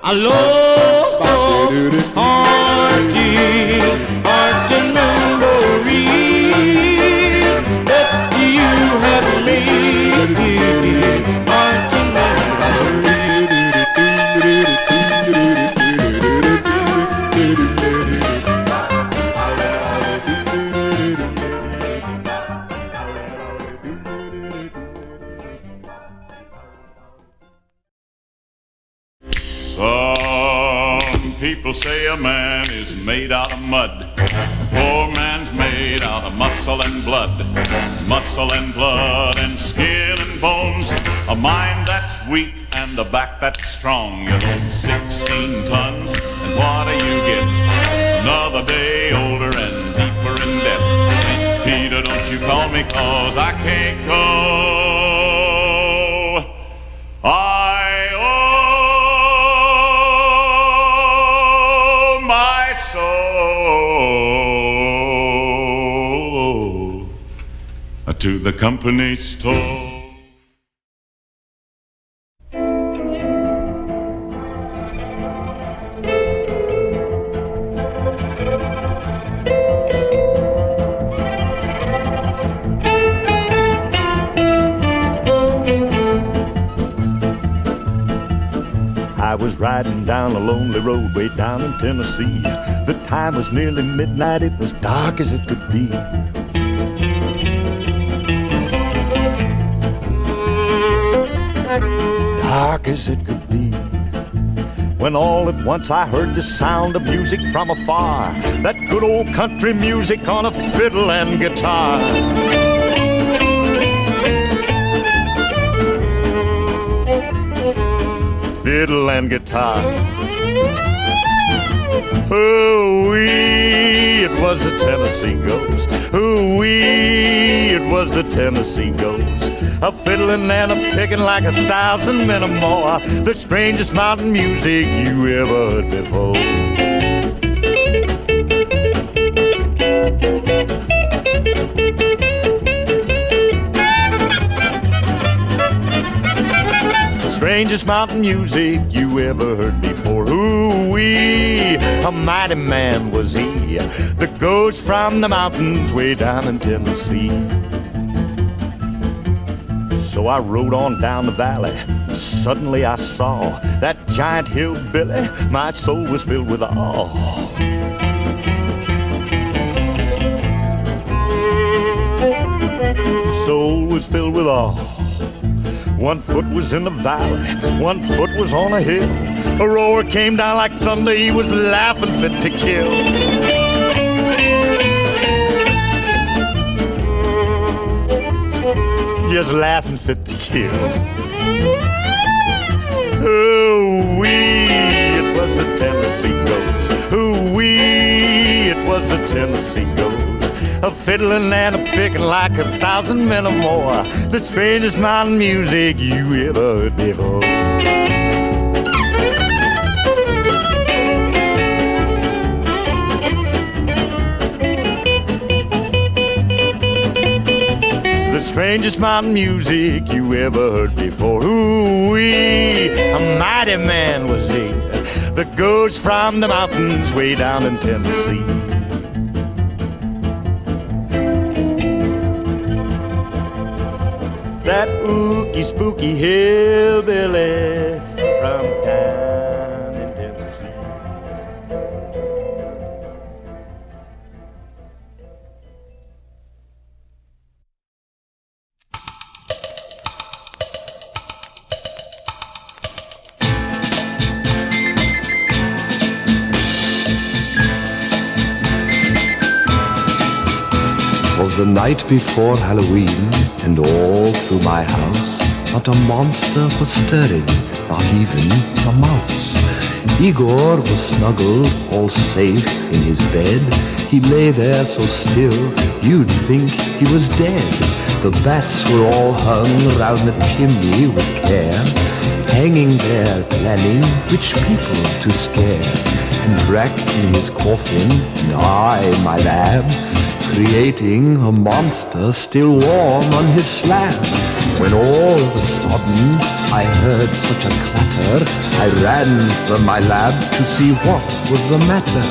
I love hearty, hearty memories that you have made. Hearty People say a man is made out of mud. A poor man's made out of muscle and blood. Muscle and blood and skin and bones. A mind that's weak and a back that's strong. You load 16 tons and what do you get? Another day older and deeper in debt. St. Peter, don't you call me 'cause I can't go. I owe my soul to the company store. I was riding down a lonely road way down in Tennessee. The time was nearly midnight, it was dark as it could be. Dark as it could be. When all at once I heard the sound of music from afar. That good old country music on a fiddle and guitar. Fiddle and guitar. Ooh-wee, it was the Tennessee Ghost. Ooh-wee, it was the Tennessee Ghost. A fiddling and a picking like 1,000 men or more. The strangest mountain music you ever heard before. Strangest mountain music you ever heard before. Ooh-wee, a mighty man was he, the ghost from the mountains way down in Tennessee. So I rode on down the valley. Suddenly I saw that giant hillbilly. My soul was filled with awe. Soul was filled with awe. One foot was in the valley, one foot was on a hill. A roar came down like thunder, he was laughing fit to kill. Just laughing fit to kill. Ooh-wee, it was the Tennessee Ghost. Ooh-wee, was a Tennessee ghost, a fiddling and a picking like 1,000 men or more. The strangest mountain music you ever heard before. The strangest mountain music you ever heard before. Ooh-wee, a mighty man was he, the ghost from the mountains way down in Tennessee. That ooky spooky hillbilly from down in Tennessee. Was the night before Halloween, and all through my house not a monster was stirring, not even a mouse. Igor was snuggled, all safe in his bed. He lay there so still, you'd think he was dead. The bats were all hung round the chimney with care, hanging there planning which people to scare. And Drac in his coffin, and I in my lab, creating a monster still warm on his slab. When all of a sudden I heard such a clatter, I ran from my lab to see what was the matter.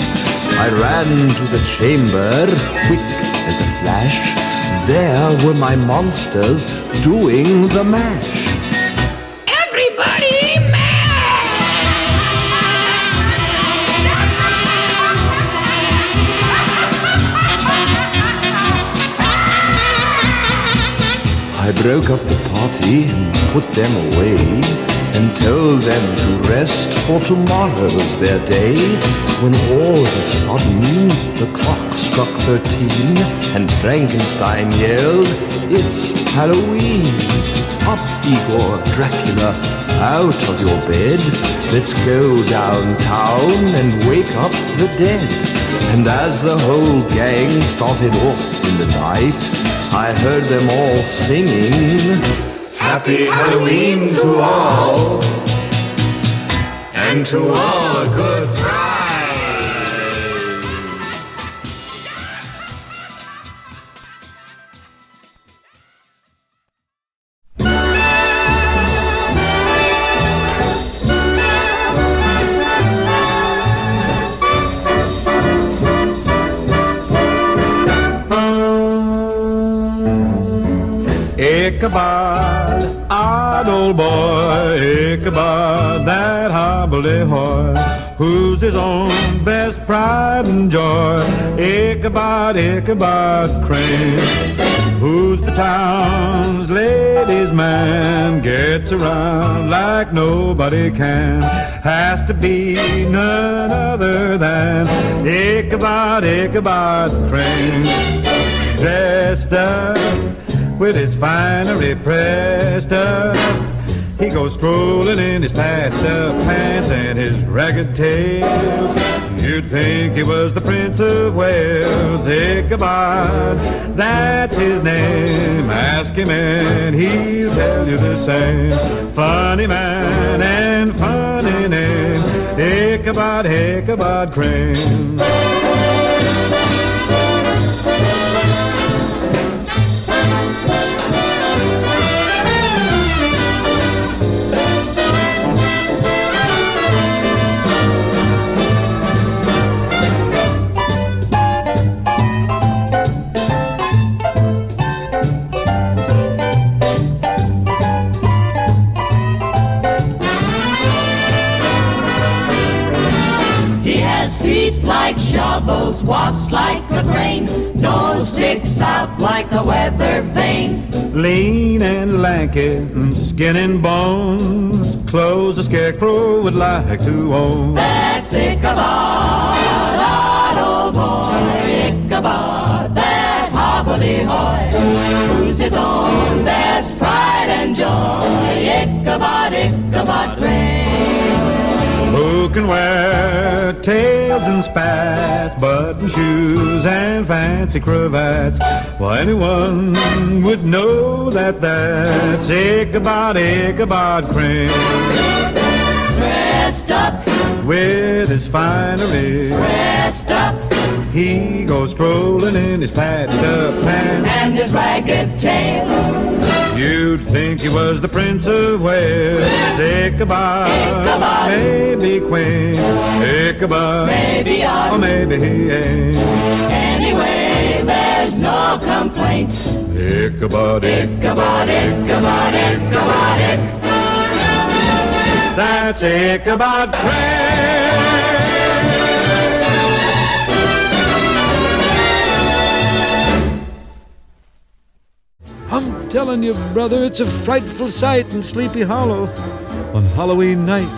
I ran to the chamber, quick as a flash. There were my monsters doing the mash. Everybody I broke up the party and put them away, and told them to rest, for tomorrow's their day. When all of a sudden the clock struck 13, and Frankenstein yelled, "It's Halloween! Up, Igor, Dracula, out of your bed. Let's go downtown and wake up the dead." And as the whole gang started off in the night, I heard them all singing, "Happy Halloween to all, and to all a good Friday." Ichabod, odd old boy, Ichabod, that hobbledehoy, who's his own best pride and joy. Ichabod, Ichabod Crane, who's the town's ladies' man, gets around like nobody can, has to be none other than Ichabod, Ichabod Crane. Dressed up with his finery pressed up, he goes strolling in his patched up pants and his ragged tails. You'd think he was the Prince of Wales. Ichabod, that's his name. Ask him and he'll tell you the same. Funny man and funny name, Ichabod, Ichabod Crane. Like shovels, walks like a crane, nose sticks out like a weather vane. Lean and lanky, skin and bones, clothes a scarecrow would like to own. That's Ichabod, odd old boy, Ichabod, that hobbledehoy, who's his own best pride and joy. Ichabod, Ichabod Crane. Who can wear tails and spats, button shoes and fancy cravats. Well, anyone would know that that's Ichabod Crane. Dressed up With his finery, dressed up he goes strolling in his patched up pants and his ragged tails. You'd think he was the Prince of Wales. Ichabod, maybe quaint. Ichabod, maybe odd, or maybe he ain't. Anyway, there's no complaint. Ichabod, Ichabod, Ichabod, Ichabod, Ichabod. That's Ichabod Crane. I'm telling you, brother, it's a frightful sight in Sleepy Hollow on Halloween night.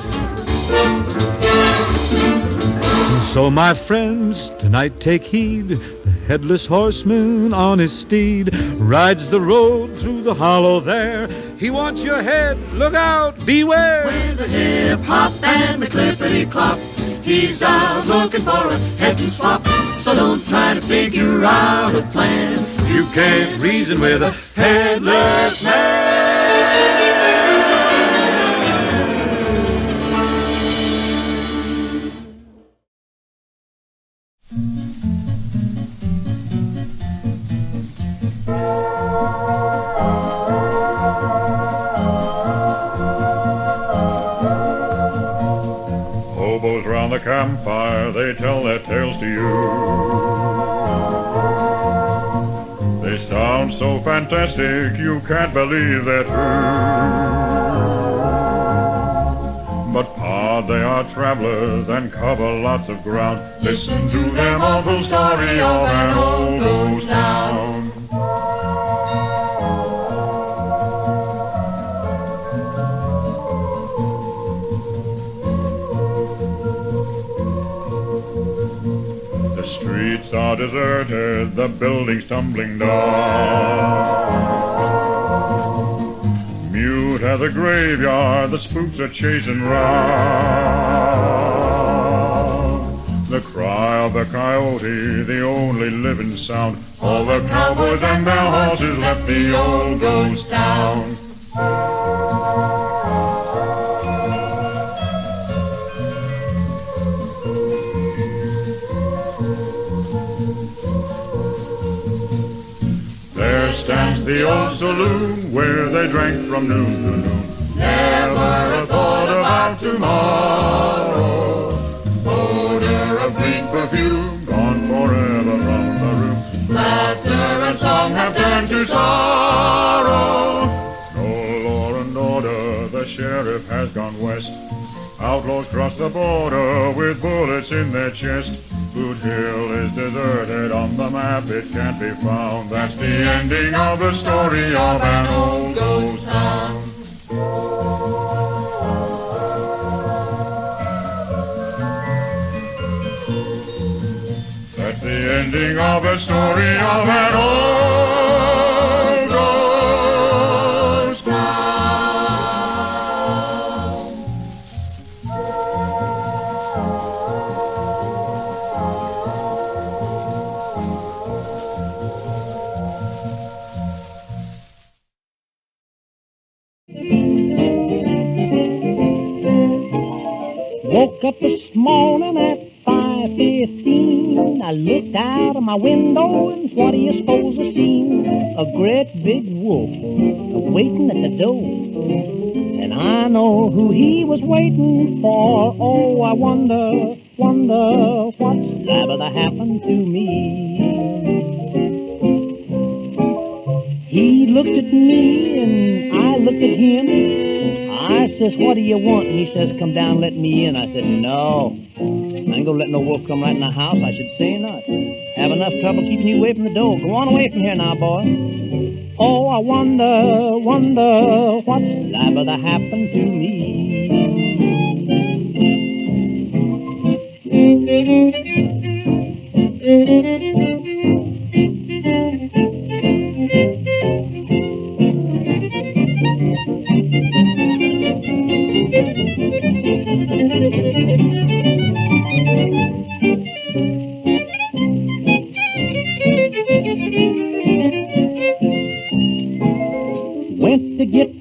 And so, my friends, tonight take heed. The Headless Horseman on his steed rides the road through the hollow there. He wants your head, look out, beware. With the hip-hop and the clippity-clop, he's out looking for a head to swap. So don't try to figure out a plan. You can't reason with a headless man. Hobos round the campfire, they tell their tales to you. They sound so fantastic, you can't believe they're true. But pod, they are travelers and cover lots of ground. Listen to their awful story of an old ghost town. The streets are deserted, the buildings tumbling down. Mute at the graveyard, the spooks are chasing round. The cry of the coyote, the only living sound. All the cowboys and their horses left the old ghost town. There stands the old saloon where they drank from noon to noon. Never a thought about tomorrow. Odor of green perfume gone forever from the room. Laughter and song have turned to sorrow. No law and order, the sheriff has gone west. Outlaws cross the border with bullets in their chest. Boot Hill is deserted, on the map it can't be found. That's the ending of the story of an old ghost town. That's the ending of the story of an old ghost town. Woke up this morning at 5:15. I looked out of my window and what do you suppose I seen? A great big wolf waiting at the door. And I know who he was waiting for. Oh, I wonder what's liable to happen to me. He looked at me and I looked at him. I says, what do you want? And he says, come down, let me in. I said, no. I ain't gonna let no wolf come right in the house. I should say not. Have enough trouble keeping you away from the door. Go on away from here now, boy. Oh, I wonder what's liable to happen to me.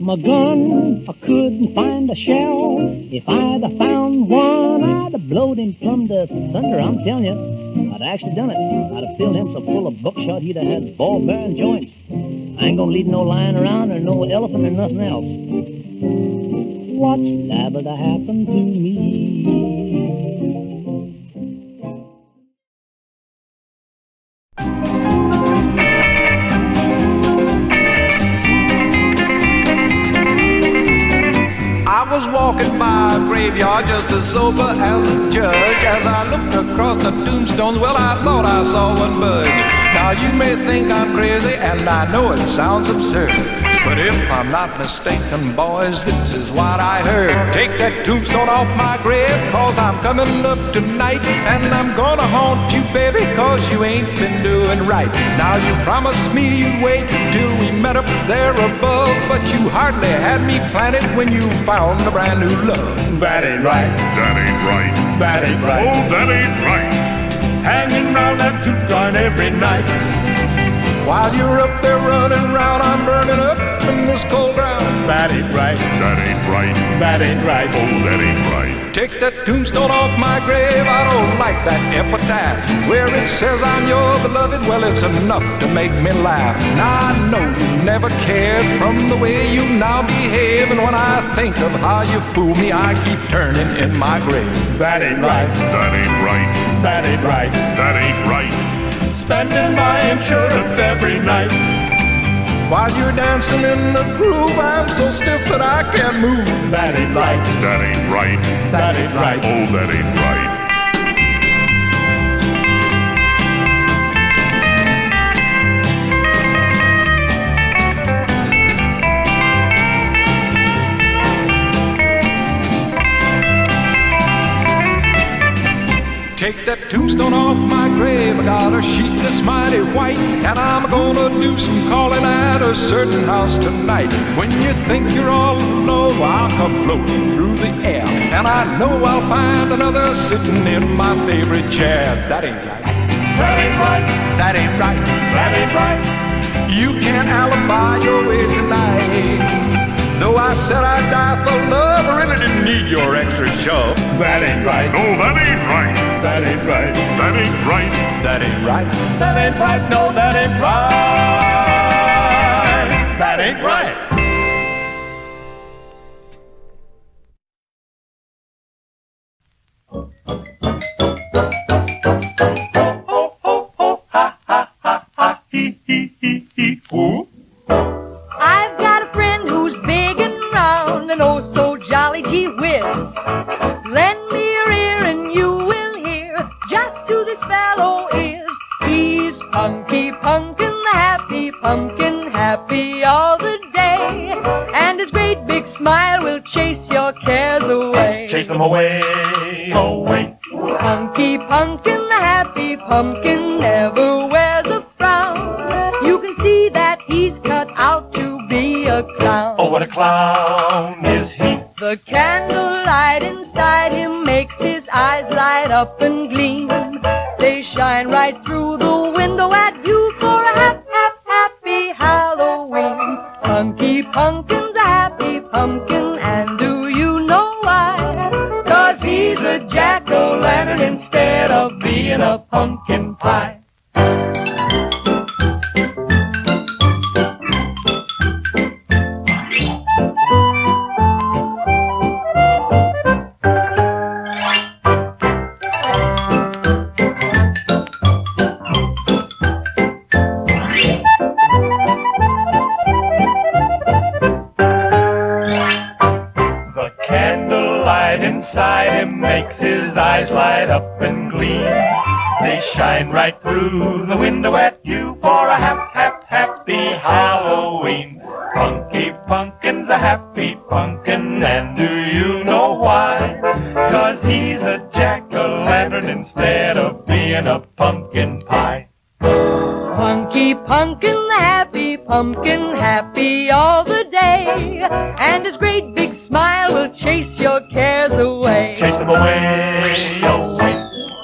my gun, I couldn't find a shell. If I'd have found one, I'd have blowed him plumb to thunder. I'm telling you, I'd actually done it. I'd have filled him so full of buckshot, he'd have had ball-bearing joints. I ain't gonna leave no lion around or no elephant or nothing else. What's liable to happen to me? I was walking by a graveyard just as sober as a judge. As I looked across the tombstones, well, I thought I saw one budge. Now you may think I'm crazy, and I know it sounds absurd, but if I'm not mistaken, boys, this is what I heard. Take that tombstone off my grave, cause I'm coming up tonight, and I'm gonna haunt you, baby, cause you ain't been doing right. Now you promised me you'd wait till we met up there above, but you hardly had me planted when you found a brand new love. That ain't right. That ain't right. That ain't right. Oh, that ain't right. Hanging round that juke joint every night. While you're up there running round, I'm burning up in this cold ground. That ain't right. That ain't right. That ain't right. Oh, that ain't right. Take that tombstone off my grave, I don't like that epitaph where it says I'm your beloved. Well, it's enough to make me laugh. Now I know you never cared from the way you now behave, and when I think of how you fool me, I keep turning in my grave. That ain't right. That ain't right. That ain't right. That ain't right. Spending my insurance every night. While you're dancing in the groove, I'm so stiff that I can't move. That ain't right. That ain't right. That ain't right. Oh, that ain't right. Take that tombstone off my grave, I got a sheet that's mighty white, and I'm gonna do some calling at a certain house tonight. When you think you're all alone, I'll come floating through the air, and I know I'll find another sitting in my favorite chair. That ain't right. That ain't right. That ain't right. That ain't right. You can't alibi your way tonight. Though I said I'd die for love, I really didn't need your extra shove. That ain't right. No, that ain't right. That ain't right. That ain't right. That ain't right. That ain't right. No, that ain't right. That ain't right. Oh, oh, oh, ha, ha, ha, ha, he, who? I've got a friend who's big and round and oh so jolly, gee whiz. Lend me your ear and you will hear just who this fellow is. He's Punky Punkin, the happy pumpkin, happy all the day. And his great big smile will chase your cares away. Chase them away, away. Punky Punkin, the happy pumpkin, never wears a frown. You can see that he's cut out to be a clown. Oh, what a clown is he. The candlelight inside him makes his eyes light up and gleam. They shine right through the window at you for a happy Halloween. Punky Punkin's a happy pumpkin, and do you know why? 'Cause he's a jack-o'-lantern instead of being a pumpkin pie. Inside him makes his eyes light up and gleam. They shine right through the window at you for a happy Halloween. Punky Punkin's a happy pumpkin, and do you know why? 'Cause he's a jack-o'-lantern instead of being a pumpkin pie. Punky Punkin, the happy pumpkin, happy all the day. And his great big smile will chase your cares away. Chase them away, away.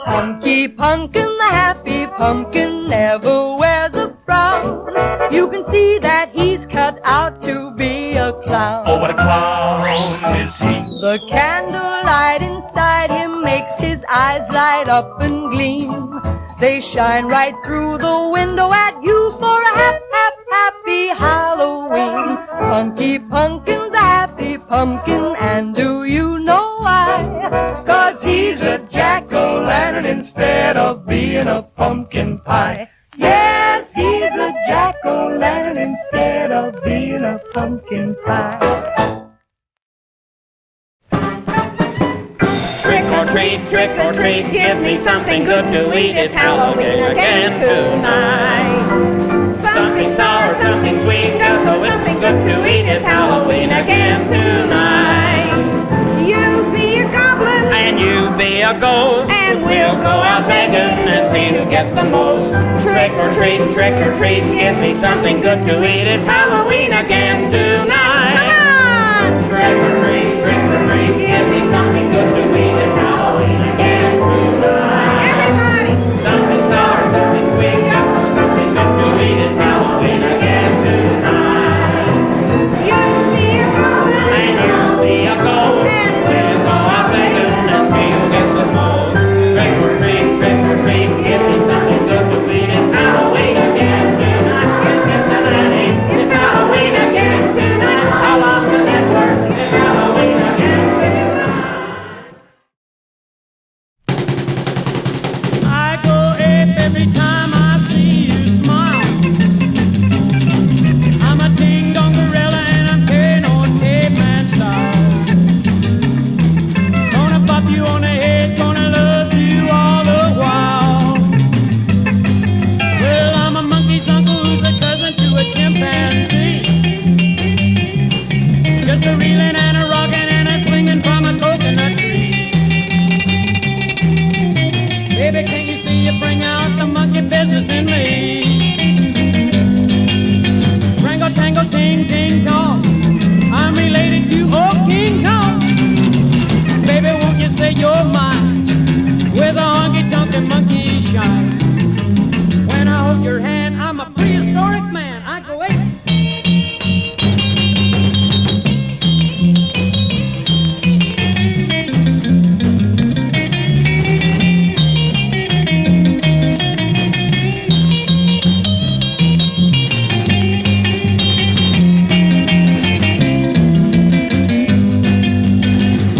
Punky Punkin, the happy pumpkin, never wears a frown. You can see that he's cut out to be a clown. Oh, what a clown is he? The candlelight inside him makes his eyes light up and gleam. They shine right through the window at you for a happy Halloween. Punky Punkin's a happy pumpkin, and do you know why? 'Cause he's a jack-o'-lantern instead of being a pumpkin pie. Yes, he's a jack-o'-lantern instead of being a pumpkin pie. Trick or treat, give me something good to eat. It's Halloween again tonight. Something sour, something sweet, just so it's good to eat. It's Halloween again tonight. You be a goblin, And you be a ghost, and we'll go out begging and see who gets the most. Trick or treat, give me something good to eat. It's Halloween again tonight. Come on! Trick or treat, give me something good to eat. It's Halloween again tonight. Everybody! Something sour, something sweet, something good to eat. It's Halloween again tonight. You be a goblin, And you'll be a ghost. We'll go out begging and see who gets the most. Trick or treat, give me something good to eat. It's Halloween again tonight. It's Halloween again tonight. All on the network. It's Halloween again tonight. I go ape every time I see you smile. I'm a ding-dong gorilla and I'm carrying on caveman style. Gonna pop you on the head, gonna love you all the while. Well, I'm a monkey's uncle who's a cousin to a chimpanzee. Just a reeling and a rockin' and a swinging from a coconut tree. Baby, can you see you bring out the monkey business in me? Wrangle, tangle, ting, ting, tong. I'm related to old King Kong. Baby, won't you say you're mine? With a honky-tonk and monkey shine. When I hold your hand, I'm a prehistoric man. I go ape.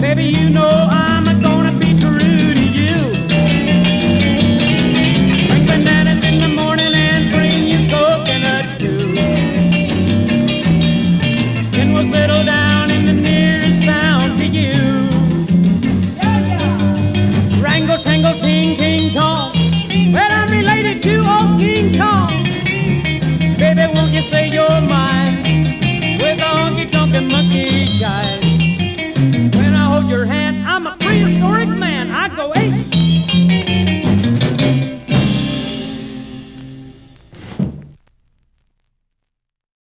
Baby, you know I'm gonna be true to you. Bring bananas in the morning and bring you coconuts too. Then we'll settle down in the nearest town to you. Wrangle, tangle, ting, ting, tong. Well, I'm related to old King Kong. Baby, won't you say you're mine? With a honky-tonk and monkey shine. When I hold your hand, I'm a prehistoric man. I go ape.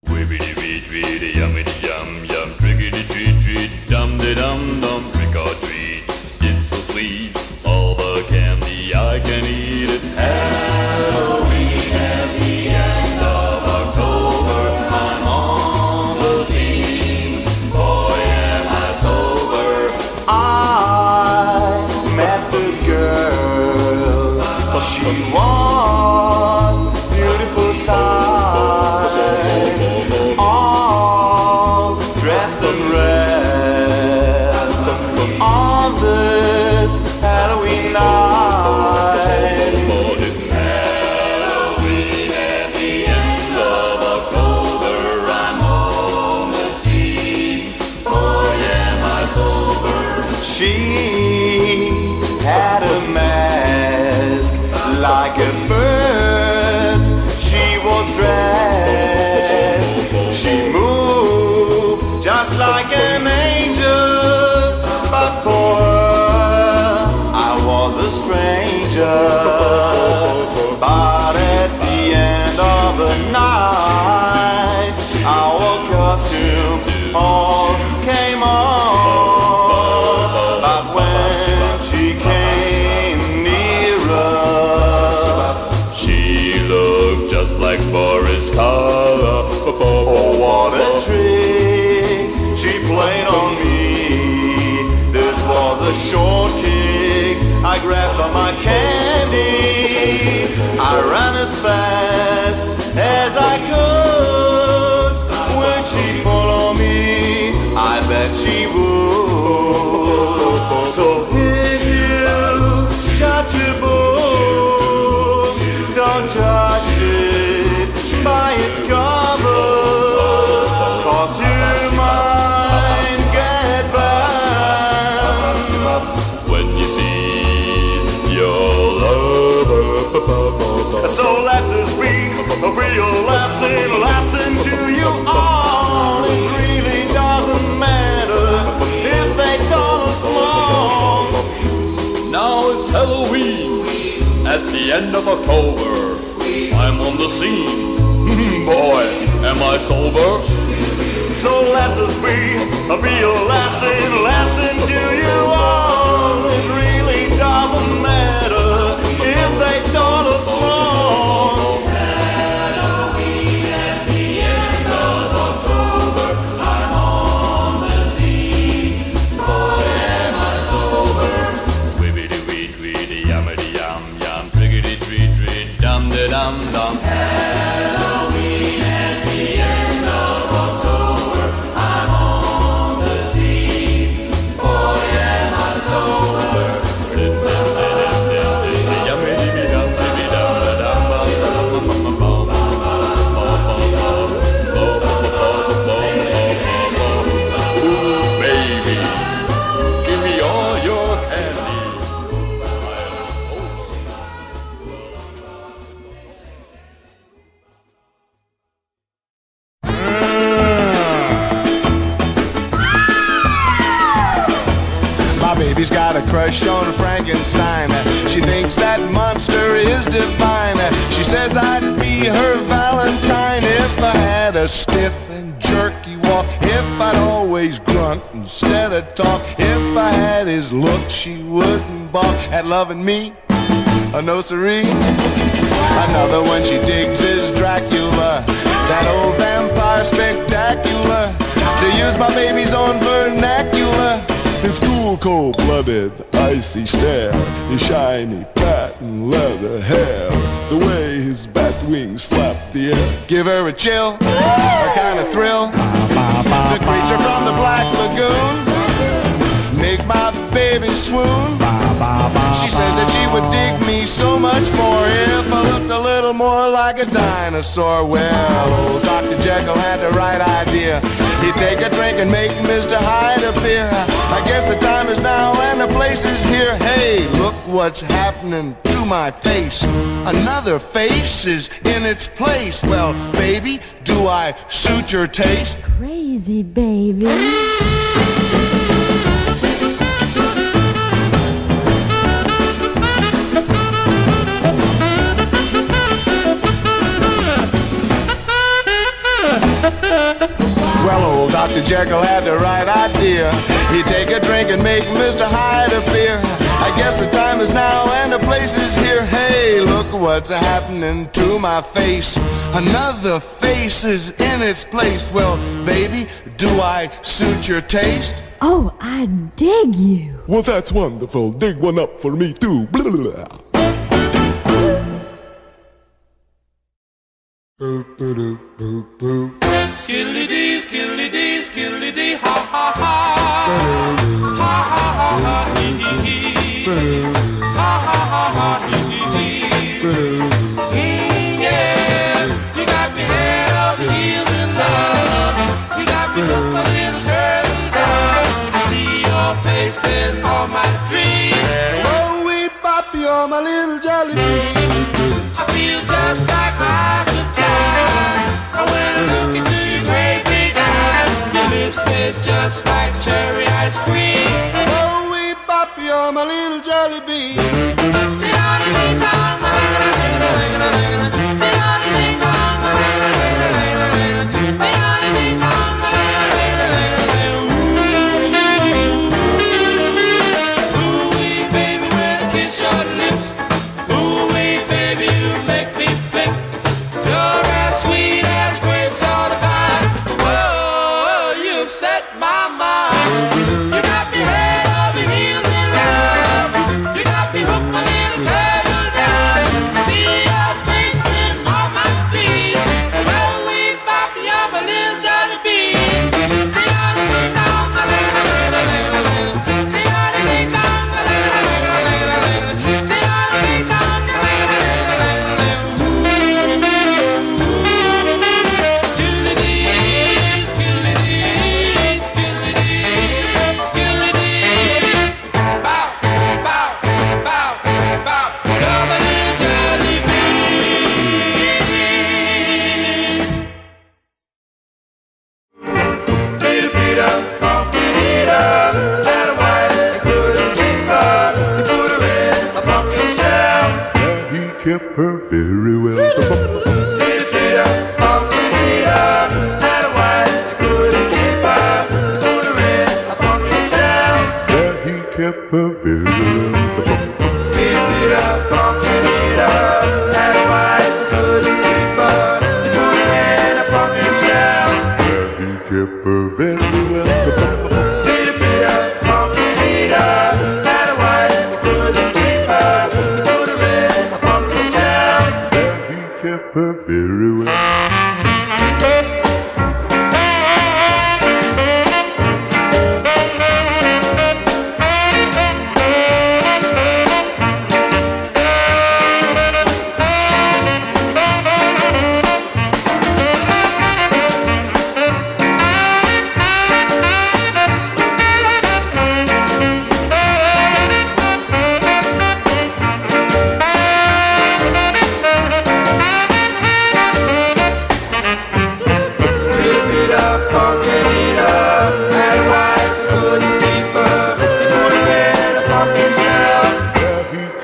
Wibbidi-beet-beet, yum-ity-yum-yum, trickity-treat-treat, dum-de-dum-dum, trick-or-treat. It's so sweet, all the candy I can eat. It's Halloween at the end of October. I'm on the scene, boy am I sober. I met this girl, she was beautiful sight, all dressed in red, on this Halloween night. But it's Halloween at the end of October. I'm on the scene, boy am I sober. She had a mask like a bird. She was dressed. She moved just like an angel. But for her, I was a stranger. But at the end of the night, our costumes all came on. But when she came nearer, She looked just like Boris Karloff. as fast as I could. Would she follow me? I bet she would. So if you judge a book, don't judge it by its cover, 'cause you might get banned when you see your lover. So let this be a real lesson to you all. It really doesn't matter if they tall or small. Now it's Halloween at the end of October. I'm on the scene. Boy, am I sober? So let this be a real lesson to you all. It really doesn't matter if they tall or small. Halloween at the end of October. I'm on the scene. Boy, am I sober. Wibbity wee tweety yammity yam yam triggity treat treat dum de dum dum. Halloween at the end of October. I'm on the scene. Boy, am I sober. Baby, give me all your candy. My baby's got a crush on Frankenstein. She thinks that monster is divine. She says I'd be her Valentine if I had a stiff and jerky walk. If I'd always grunt instead of talk. If I had his look, she wouldn't balk at loving me. A no siree. Another one she digs is Dracula. That old vampire spectacular. To use my baby's own vernacular. His cool, cold-blooded, icy stare, his shiny patent leather hair, the way his bat wings flap the air. Give her a chill, a kind of thrill. The creature from the Black Lagoon makes my baby swoon. She says that she would dig me so much more if I looked a little more like a dinosaur. Well, old Dr. Jekyll had the right idea. He'd take a drink and make Mr. Hyde appear. I guess the time is now and the place is here. Hey, look what's happening to my face. Another face is in its place. Well, baby, do I suit your taste? Crazy, baby. Well, old Dr. Jekyll had the right idea. He'd take a drink and make Mr. Hyde appear. I guess the time is now and the place is here. Hey, look what's happening to my face. Another face is in its place. Well, baby, do I suit your taste? Oh, I dig you. Well, that's wonderful. Dig one up for me, too. Blah, blah, blah. Boop, boop, boop, boop. Skilly-dee, skilly-dee, skilly-dee, ha, ha, ha. Ha, ha, ha, ha, hee, hee, hee. Ha, ha, ha, ha, hee, hee, hee. Yeah, you got me head over heels in love. You got me hooked on little skirt down. I see your face in all my dreams. Oh, we pop, you're my little jelly bean. I feel just like I could fly. When I look into your great big eyes, your lips taste just like cherry ice cream. Oh, we pop, you're my little jelly bean. Ooh-wee, baby, when I kiss your lips. Ooh-wee, baby, you make me flip. You're as sweet as grapes on a vine. Whoa, you upset my mind. You got me head over heels in love. You got me hooked, my little turtle down. her very well. Had a wife, you couldn't keep her. Put her in a pumpkin shell. There he kept her very well. Pumpkin eater. Had a wife, you couldn't keep her. You put her in a pumpkin shell. There he kept her very well. Pumpkin eater. Had a wife, you couldn't keep her. You put her in a pumpkin shell. There he kept her very well.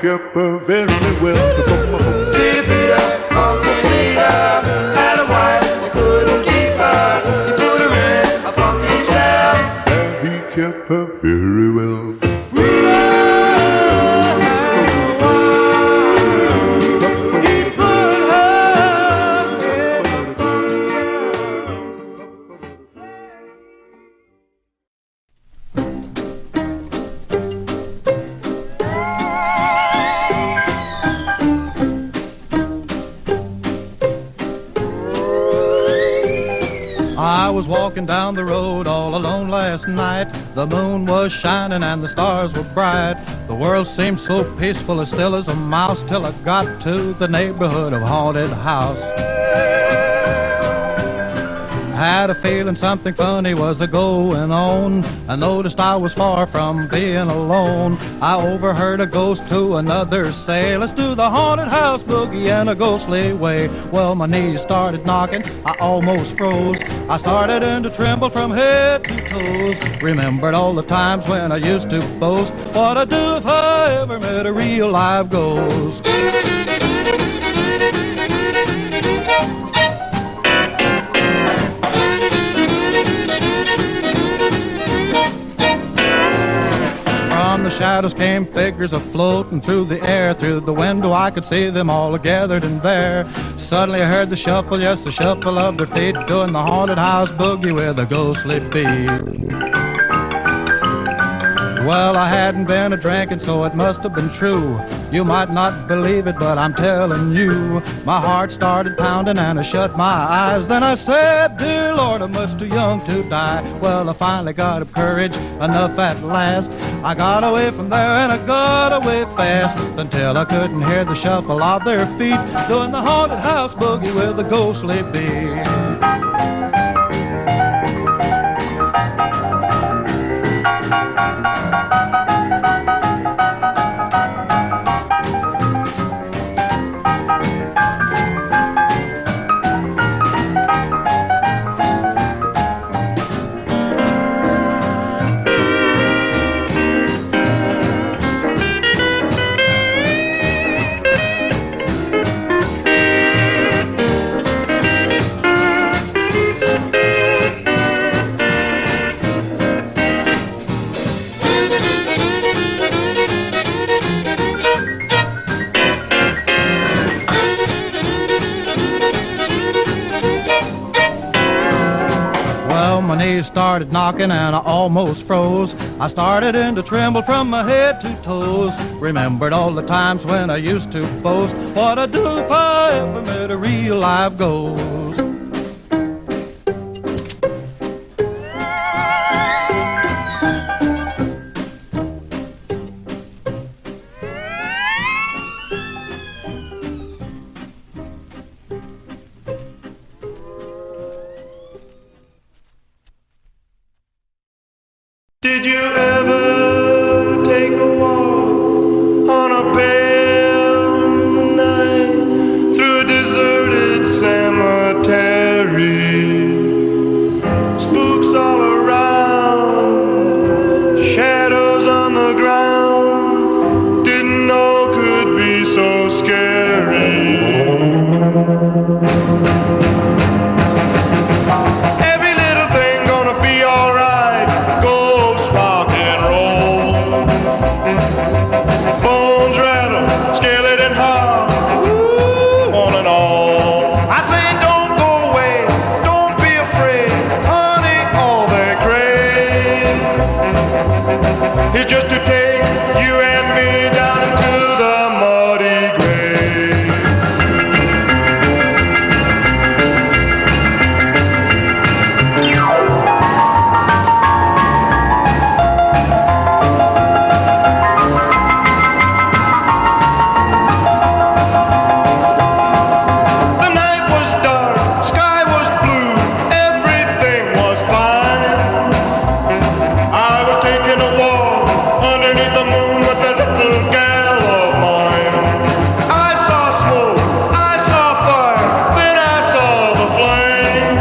Kept her very well. Pumpkin eater. Had a wife, you couldn't keep her. You put her in a pumpkin shell. There he kept her very well. I was walking down the road all alone last night. The moon was shining and the stars were bright. The world seemed so peaceful, as still as a mouse, till I got to the neighborhood of Haunted House. Had a feeling something funny was a-going on. I noticed I was far from being alone. I overheard a ghost to another say, let's do the haunted house boogie in a ghostly way. Well, my knees started knocking, I almost froze. I started to tremble from head to toes. Remembered all the times when I used to boast what I'd do if I ever met a real live ghost. From the shadows came figures a-floating through the air. Through the window I could see them all gathered in there. Suddenly I heard the shuffle, yes, the shuffle of their feet, doing the haunted house boogie with a ghostly beat. Well, I hadn't been a-drinking, so it must have been true. You might not believe it, but I'm telling you. My heart started pounding and I shut my eyes. Then I said, dear Lord, I'm much too young to die. Well, I finally got up courage enough at last. I got away from there and I got away fast, until I couldn't hear the shuffle of their feet, doing the haunted house boogie with a ghostly beat. Started knocking and I almost froze. I started to tremble from my head to toes. Remembered all the times when I used to boast what I'd do if I ever met a real live ghost. Did you ever take a walk on a pale night through a deserted cemetery? Spooks all around, shadows on the ground, didn't know could be so scary. is just to take you and me down into the muddy grave. The night was dark, sky was blue, everything was fine. I was taking a walk underneath the moon with that little gal of mine. I saw smoke, I saw fire, then I saw the flame.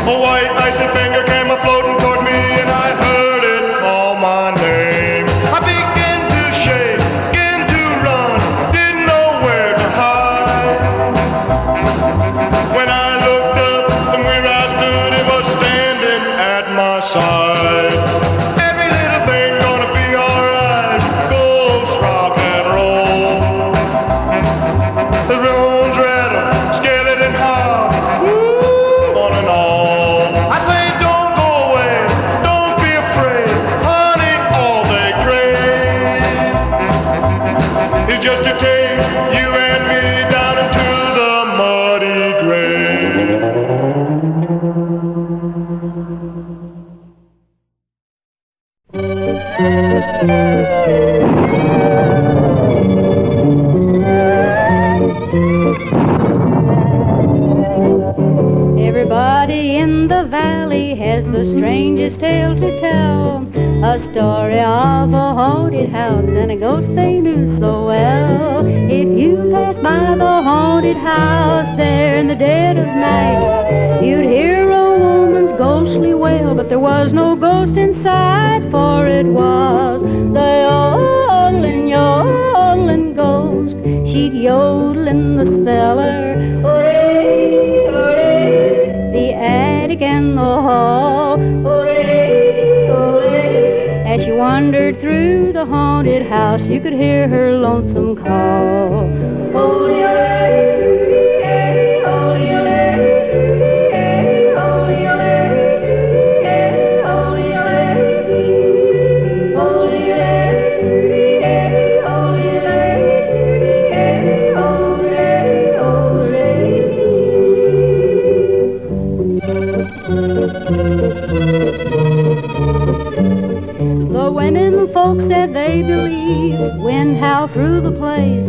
A white icy finger came a-floating toward me and I heard it call my name. I began to shake, began to run, didn't know where to hide. When I looked up from where I stood, it was standing at my side. Every little thing gonna be alright. Ghost rock and roll. The room's rattle, skeleton hop, woo, on and all. I say don't go away, don't be afraid, honey, all they crave is just to take you and me down into the muddy grave. Everybody in the valley has the strangest tale to tell. A story of a haunted house and a ghost they knew so well. If you pass by the haunted house there in the dead of night, you'd hear a woman's ghostly wail, but there was no ghost inside, for it was the yodeling ghost. She'd yodel in the cellar, hooray, hooray, the attic and the hall, hooray, hooray. As she wandered through the haunted house, you could hear her lonesome call. Holy, holy, the women folks said they believed wind howled through the place,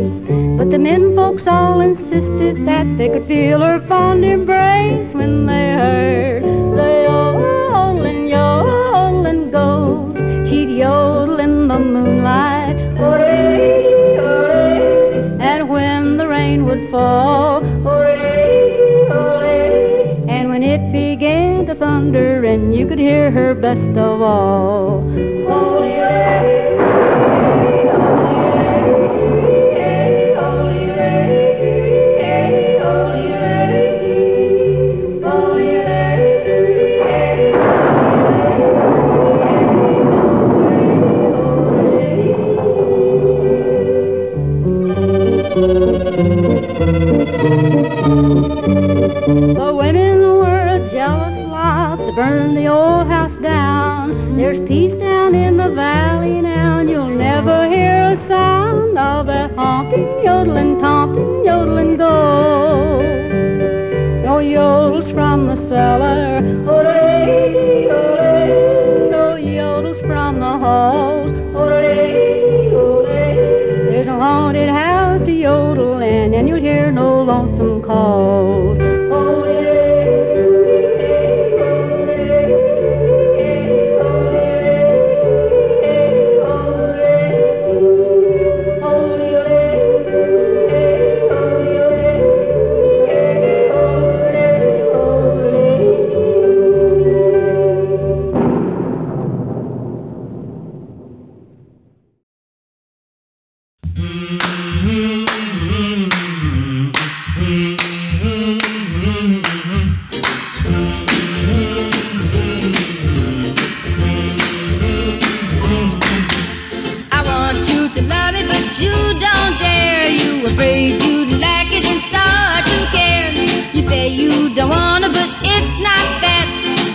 but the men folks all insisted that they could feel her fond embrace when they heard the yodeling ghost. She'd yodel in the moonlight, hooray, hooray, and when the rain would fall, hooray, hooray, and when it began to thunder and you could hear her best of all. Holy, the women were a jealous lot to burn the old house down. There's peace down in the valley now, and you'll never hear a sound of that haunting, yodeling, taunting, yodeling ghost. No yodels from the cellar, hooray, hooray, no yodels from the halls, hooray, hooray. There's no haunted house to yodel in, and you'll hear no lonesome calls.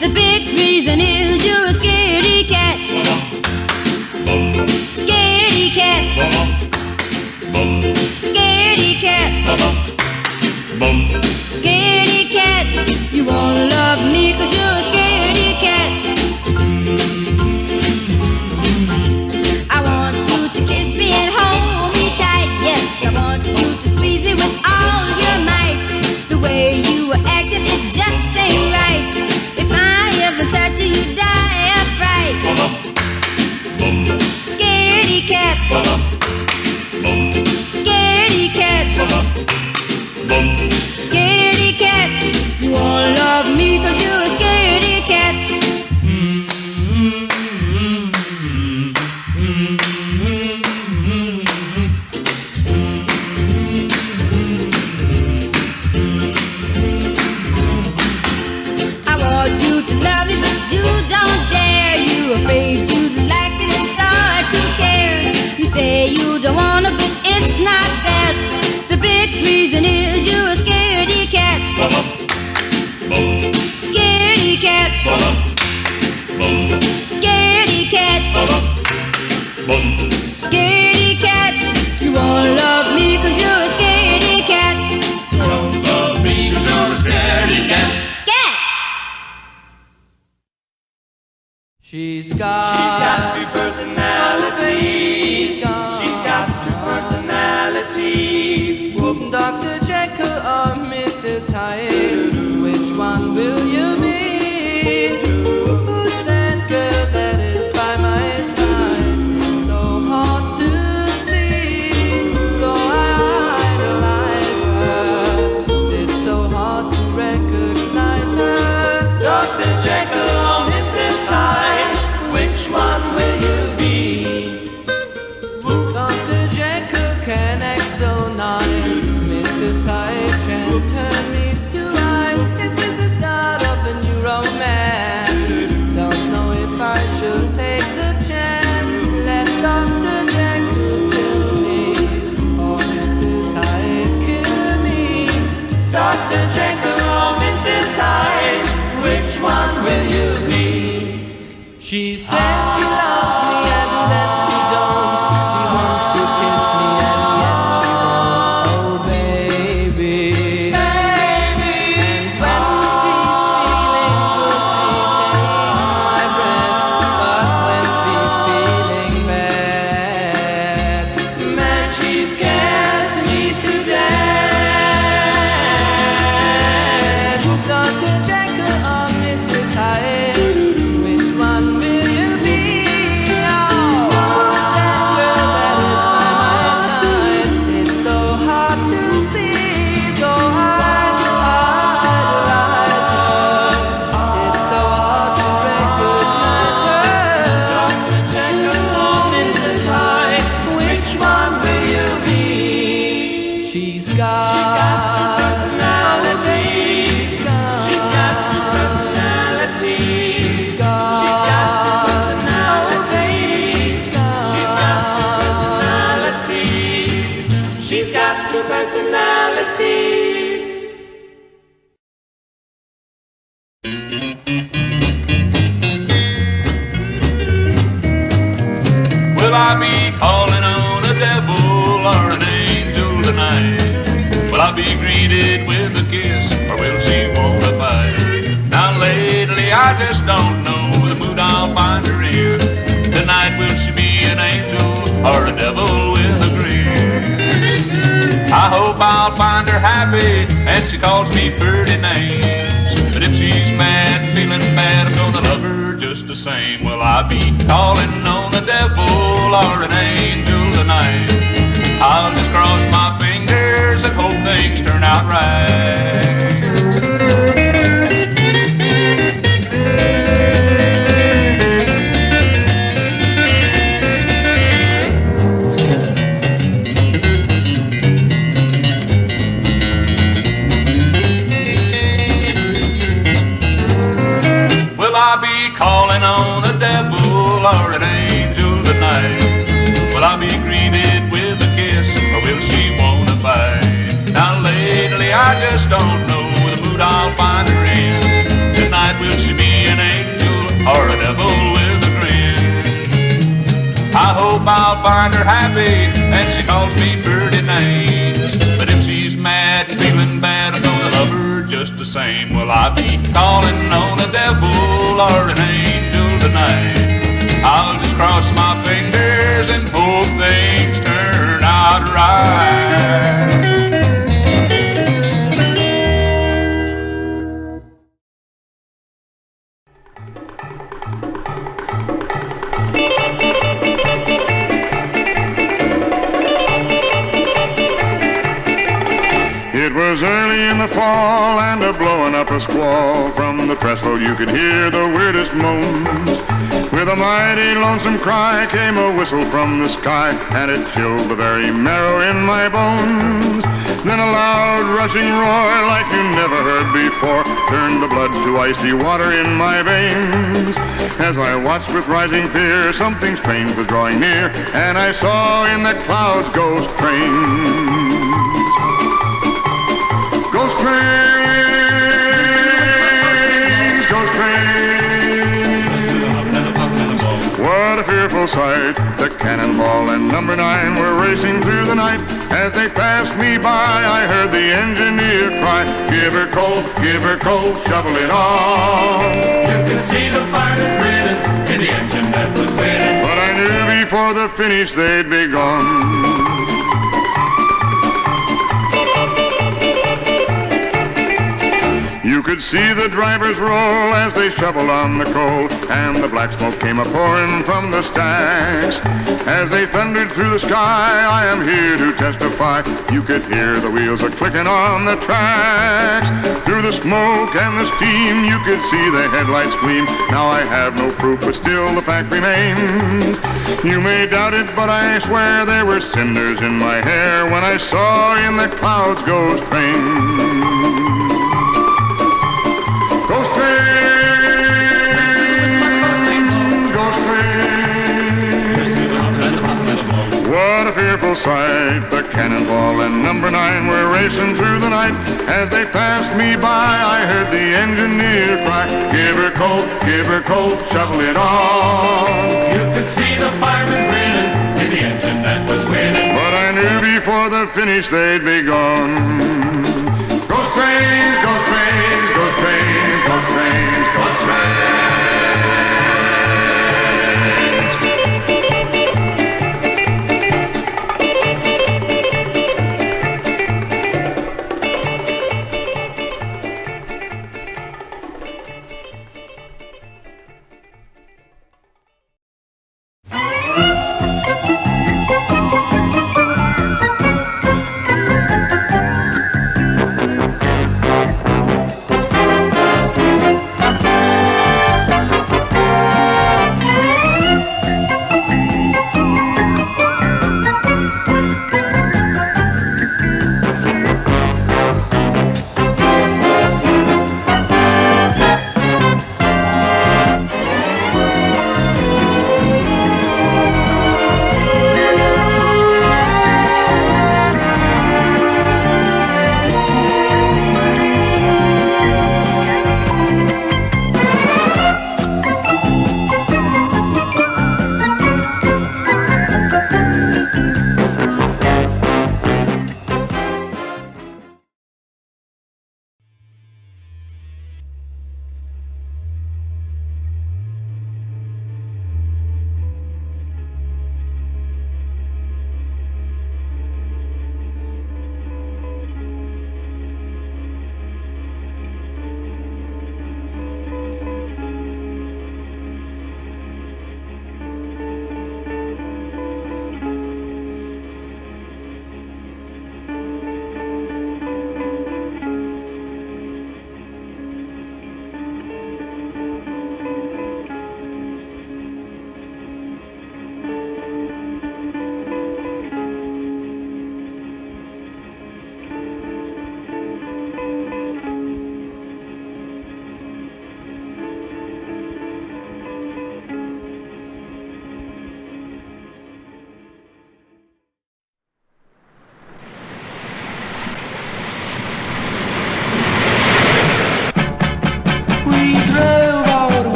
The big reason is you're a scaredy cat. got two personalities. She's got two personalities. Dr. Jekyll or Mrs. Hyde, which one will you be? Who's that girl that is by my side? It's so hard to see, though I idolize her. It's so hard to recognize her. Dr. Jekyll or Mrs. Hyde, which one will you be? Dr. Jekyll can act so nice, Mrs. Hyde can turn me to ice. Is this the start of a new romance? Don't know if I should take the chance. Let Dr. Jekyll kill me, or Mrs. Hyde kill me. Dr. Jekyll or Mrs. Hyde, which one will you be? She says she loves me and then she don't. She wants to kiss me and yet she won't. Oh baby, baby. And when she's feeling good, she takes my breath. But when she's feeling bad, man, she scares me to death. Dr. Jekyll or Mrs. Hyde, which one will you be? Oh, who's that girl that is by my side? It's so hard to see, though I idolize her. It's so hard to recognize her. Dr. Jekyll or Mrs. Hyde, which one will you be? She's got personalities. She's got two personalities. She's got personalities. She's got personalities. She's got two personalities. Will I be calling on a devil or an angel tonight? Will I be greeted with a kiss or will she want a fight? Now lately I just don't know the mood I'll find her in. Tonight will she be an angel or a devil with a grin? I hope I'll find her happy and she calls me pretty names. But if she's mad and feeling bad, I'm gonna love her just the same. Will I be calling on the devil or an angel tonight? I'll just cross my fingers and hope things turn out right. Will I be calling on a devil or an angel tonight? Will I be greeted with a kiss or will she want a fight? Now lately I just don't know the mood I'll find her in. Tonight will she be an angel or a devil with a grin? I hope I'll find her happy and she calls me pretty names. But if she's mad and feeling bad, I'm gonna love her just the same. Will I be calling on a devil or an angel tonight? I'll just cross my fingers and hope things turn out right. It was early in the fall and a-blowing up a squall. From the press road you could hear the weirdest moans. With a mighty lonesome cry came a whistle from the sky, and it chilled the very marrow in my bones. Then a loud rushing roar like you never heard before turned the blood to icy water in my veins. As I watched with rising fear, something strange was drawing near, and I saw in the clouds ghost trains. Ghost trains, ghost trains. What a fearful sight. The Cannonball and Number 9 were racing through the night. As they passed me by, I heard the engineer cry, give her coal, shovel it on. You can see the fireman grinning in the engine bay. was winning. But I knew before the finish they'd be gone. You could see the drivers roll as they shoveled on the coal, and the black smoke came a-pouring from the stacks. As they thundered through the sky, I am here to testify, you could hear the wheels a-clicking on the tracks. Through the smoke and the steam, you could see the headlights gleam. Now I have no proof, but still the fact remains. You may doubt it, but I swear there were cinders in my hair when I saw in the clouds Ghost train. Ghost train, ghost train. What a fearful sight. The cannonball and number 9 were racing through the night. As they passed me by, I heard the engineer cry, give her coal, shovel it on. You could see the firemen grinning in the engine that was winning. But I knew before the finish they'd be gone. Ghost trains, ghost trains, ghost trains, ghost trains, ghost trains.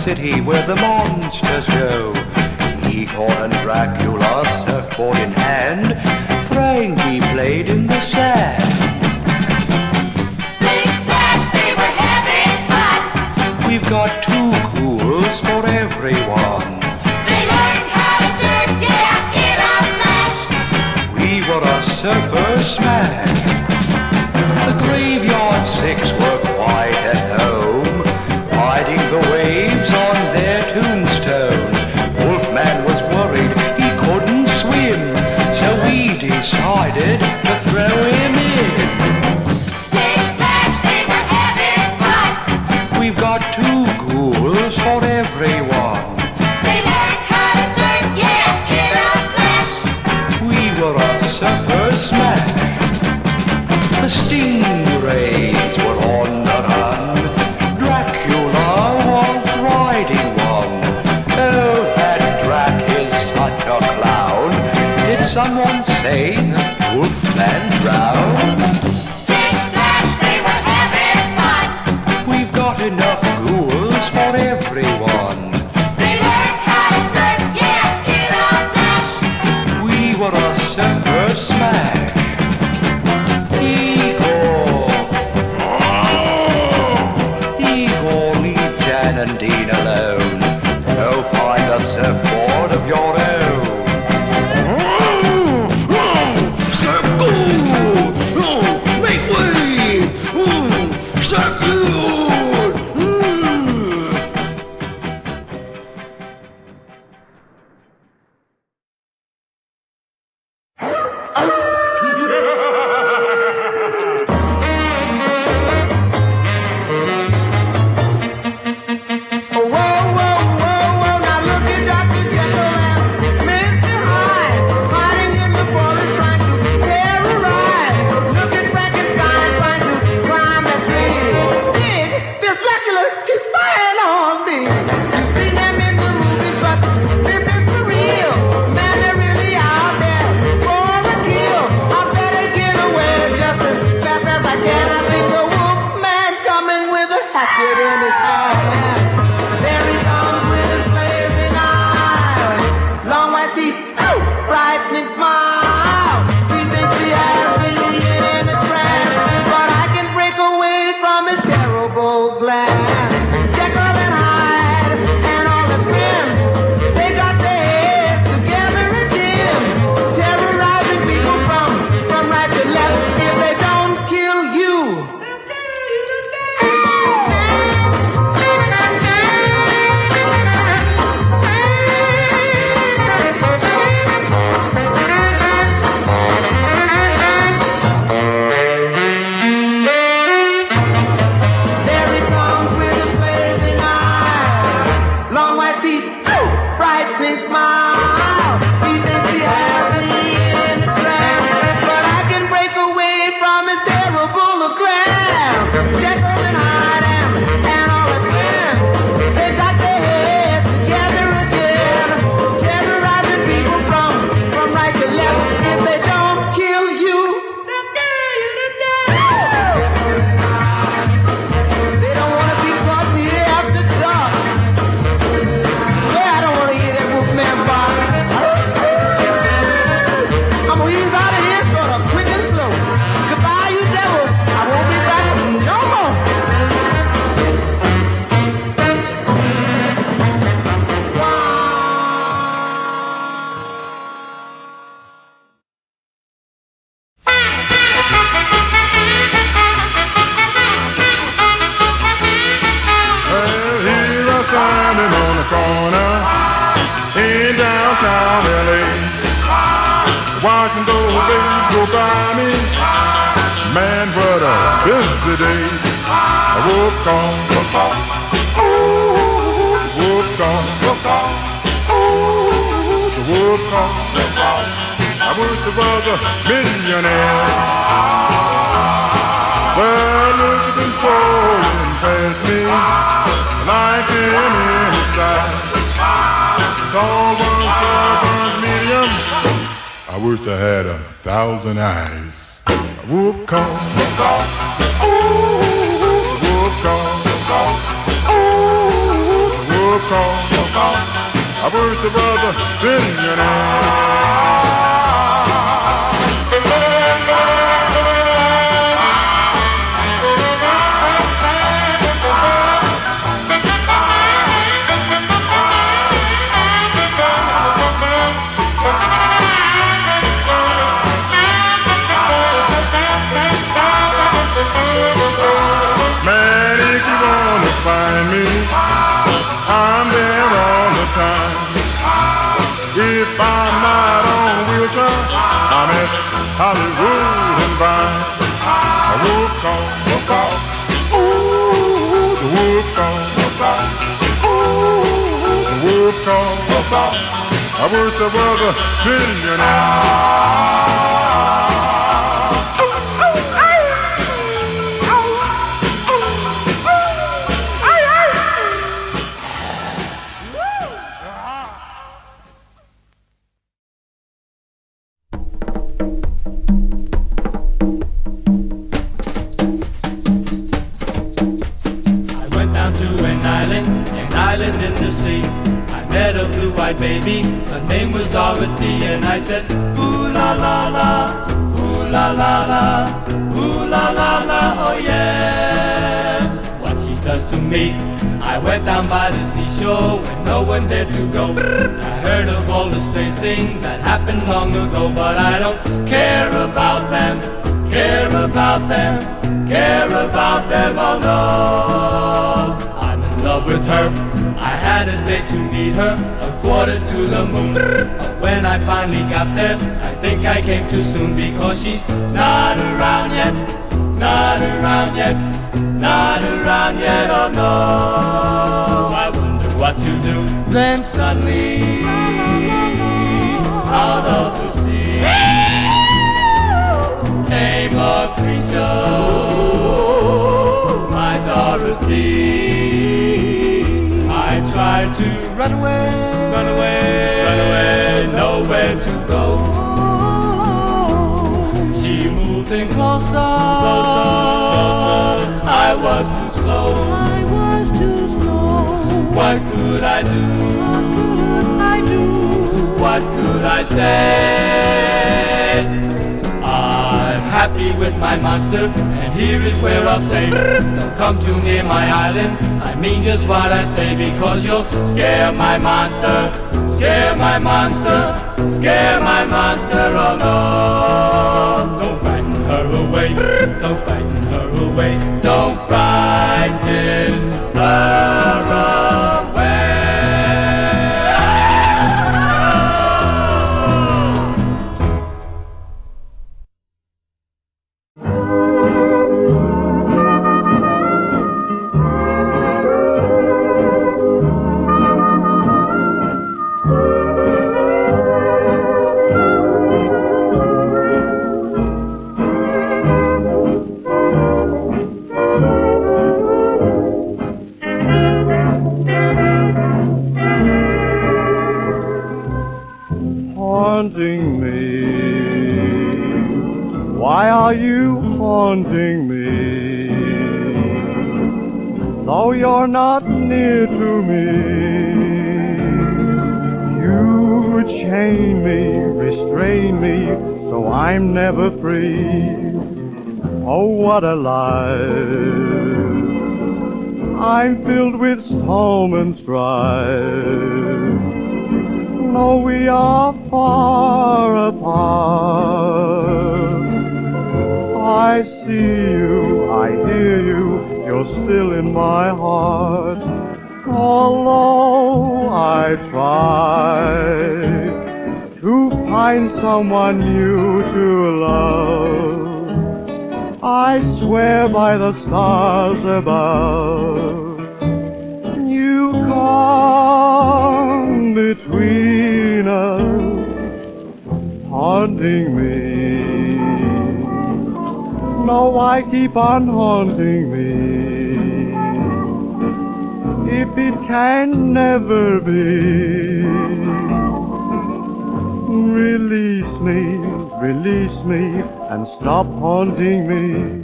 City where the monsters go. Egon and Dracula, surfboard in hand, Frankie played in the sand. Splish splash, they were having fun. We've got 2 ghouls for everyone. They learned how to surf, yeah, in a flash. We were a surfer smash. The graveyard 6 were quite at home, riding the waves on their tombstone. Wolfman was worried he couldn't swim, so we decided to throw him in. Splish splash, they were having fun. We've got 2 ghouls for everyone. They learned how to surf, yeah, in a flash. We were a surfer smash. The stingrays were on the run. Dracula was riding one. Oh, that Drac is such a clown. Did someone say Wolfman drowned? Splish splash, they were having fun. We've got enough ghouls for everyone. They learned how to surf, yeah, in a flash. We were a surfer smash. Igor, leave Jack Watching those days go by me, man, what a busy day. A wolf gone, ooh, the wolf gone, ooh, the wolf gone. I wish I was a millionaire. Well, look at them falling past me, like an inside. Tall ones, short ones, medium. I wish I had 1,000 eyes. A wolf come, ooh, the wolf come, ooh, the wolf come. I wish I was a billionaire. I'm there all the time. If I'm not on wheelchair, I'm at Hollywood and Vine. A wolf call, ooh, the wolf call, ooh, the wolf call. I wish I was a billionaire. Baby, her name was Dorothy, and I said, ooh la la la, ooh la la la, ooh la la la, oh yes. What she does to me, I went down by the seashore when no one dared to go. I heard of all the strange things that happened long ago, but I don't care about them, care about them, care about them, oh no. I'm in love with her. I had a date to meet her, a quarter to the moon. But when I finally got there, I think I came too soon, because she's not around yet, not around yet, not around yet, oh no. I wonder what to do. Then suddenly, out of the sea, came a creature, my Dorothy. I tried to run away, run away, run away, nowhere to go. She moved in closer, closer, closer. I was too slow, I was too slow. What could I do? What could I do? What could I say? I'm happy with my monster, and here is where I'll stay. Don't come too near my island, I mean just what I say, because you'll scare my monster, scare my monster, scare my monster, oh no. Don't frighten her away, don't frighten her away, don't frighten her away. Haunting me, why are you haunting me? Though you're not near to me, you chain me, restrain me, so I'm never free. Oh, what a life! I'm filled with storm and strife. No, we are far apart. I see you, I hear you, you're still in my heart. Although I try to find someone new to love, I swear by the stars above, you come between us, haunting me. No, why keep on haunting me if it can never be? Release me, and stop haunting me.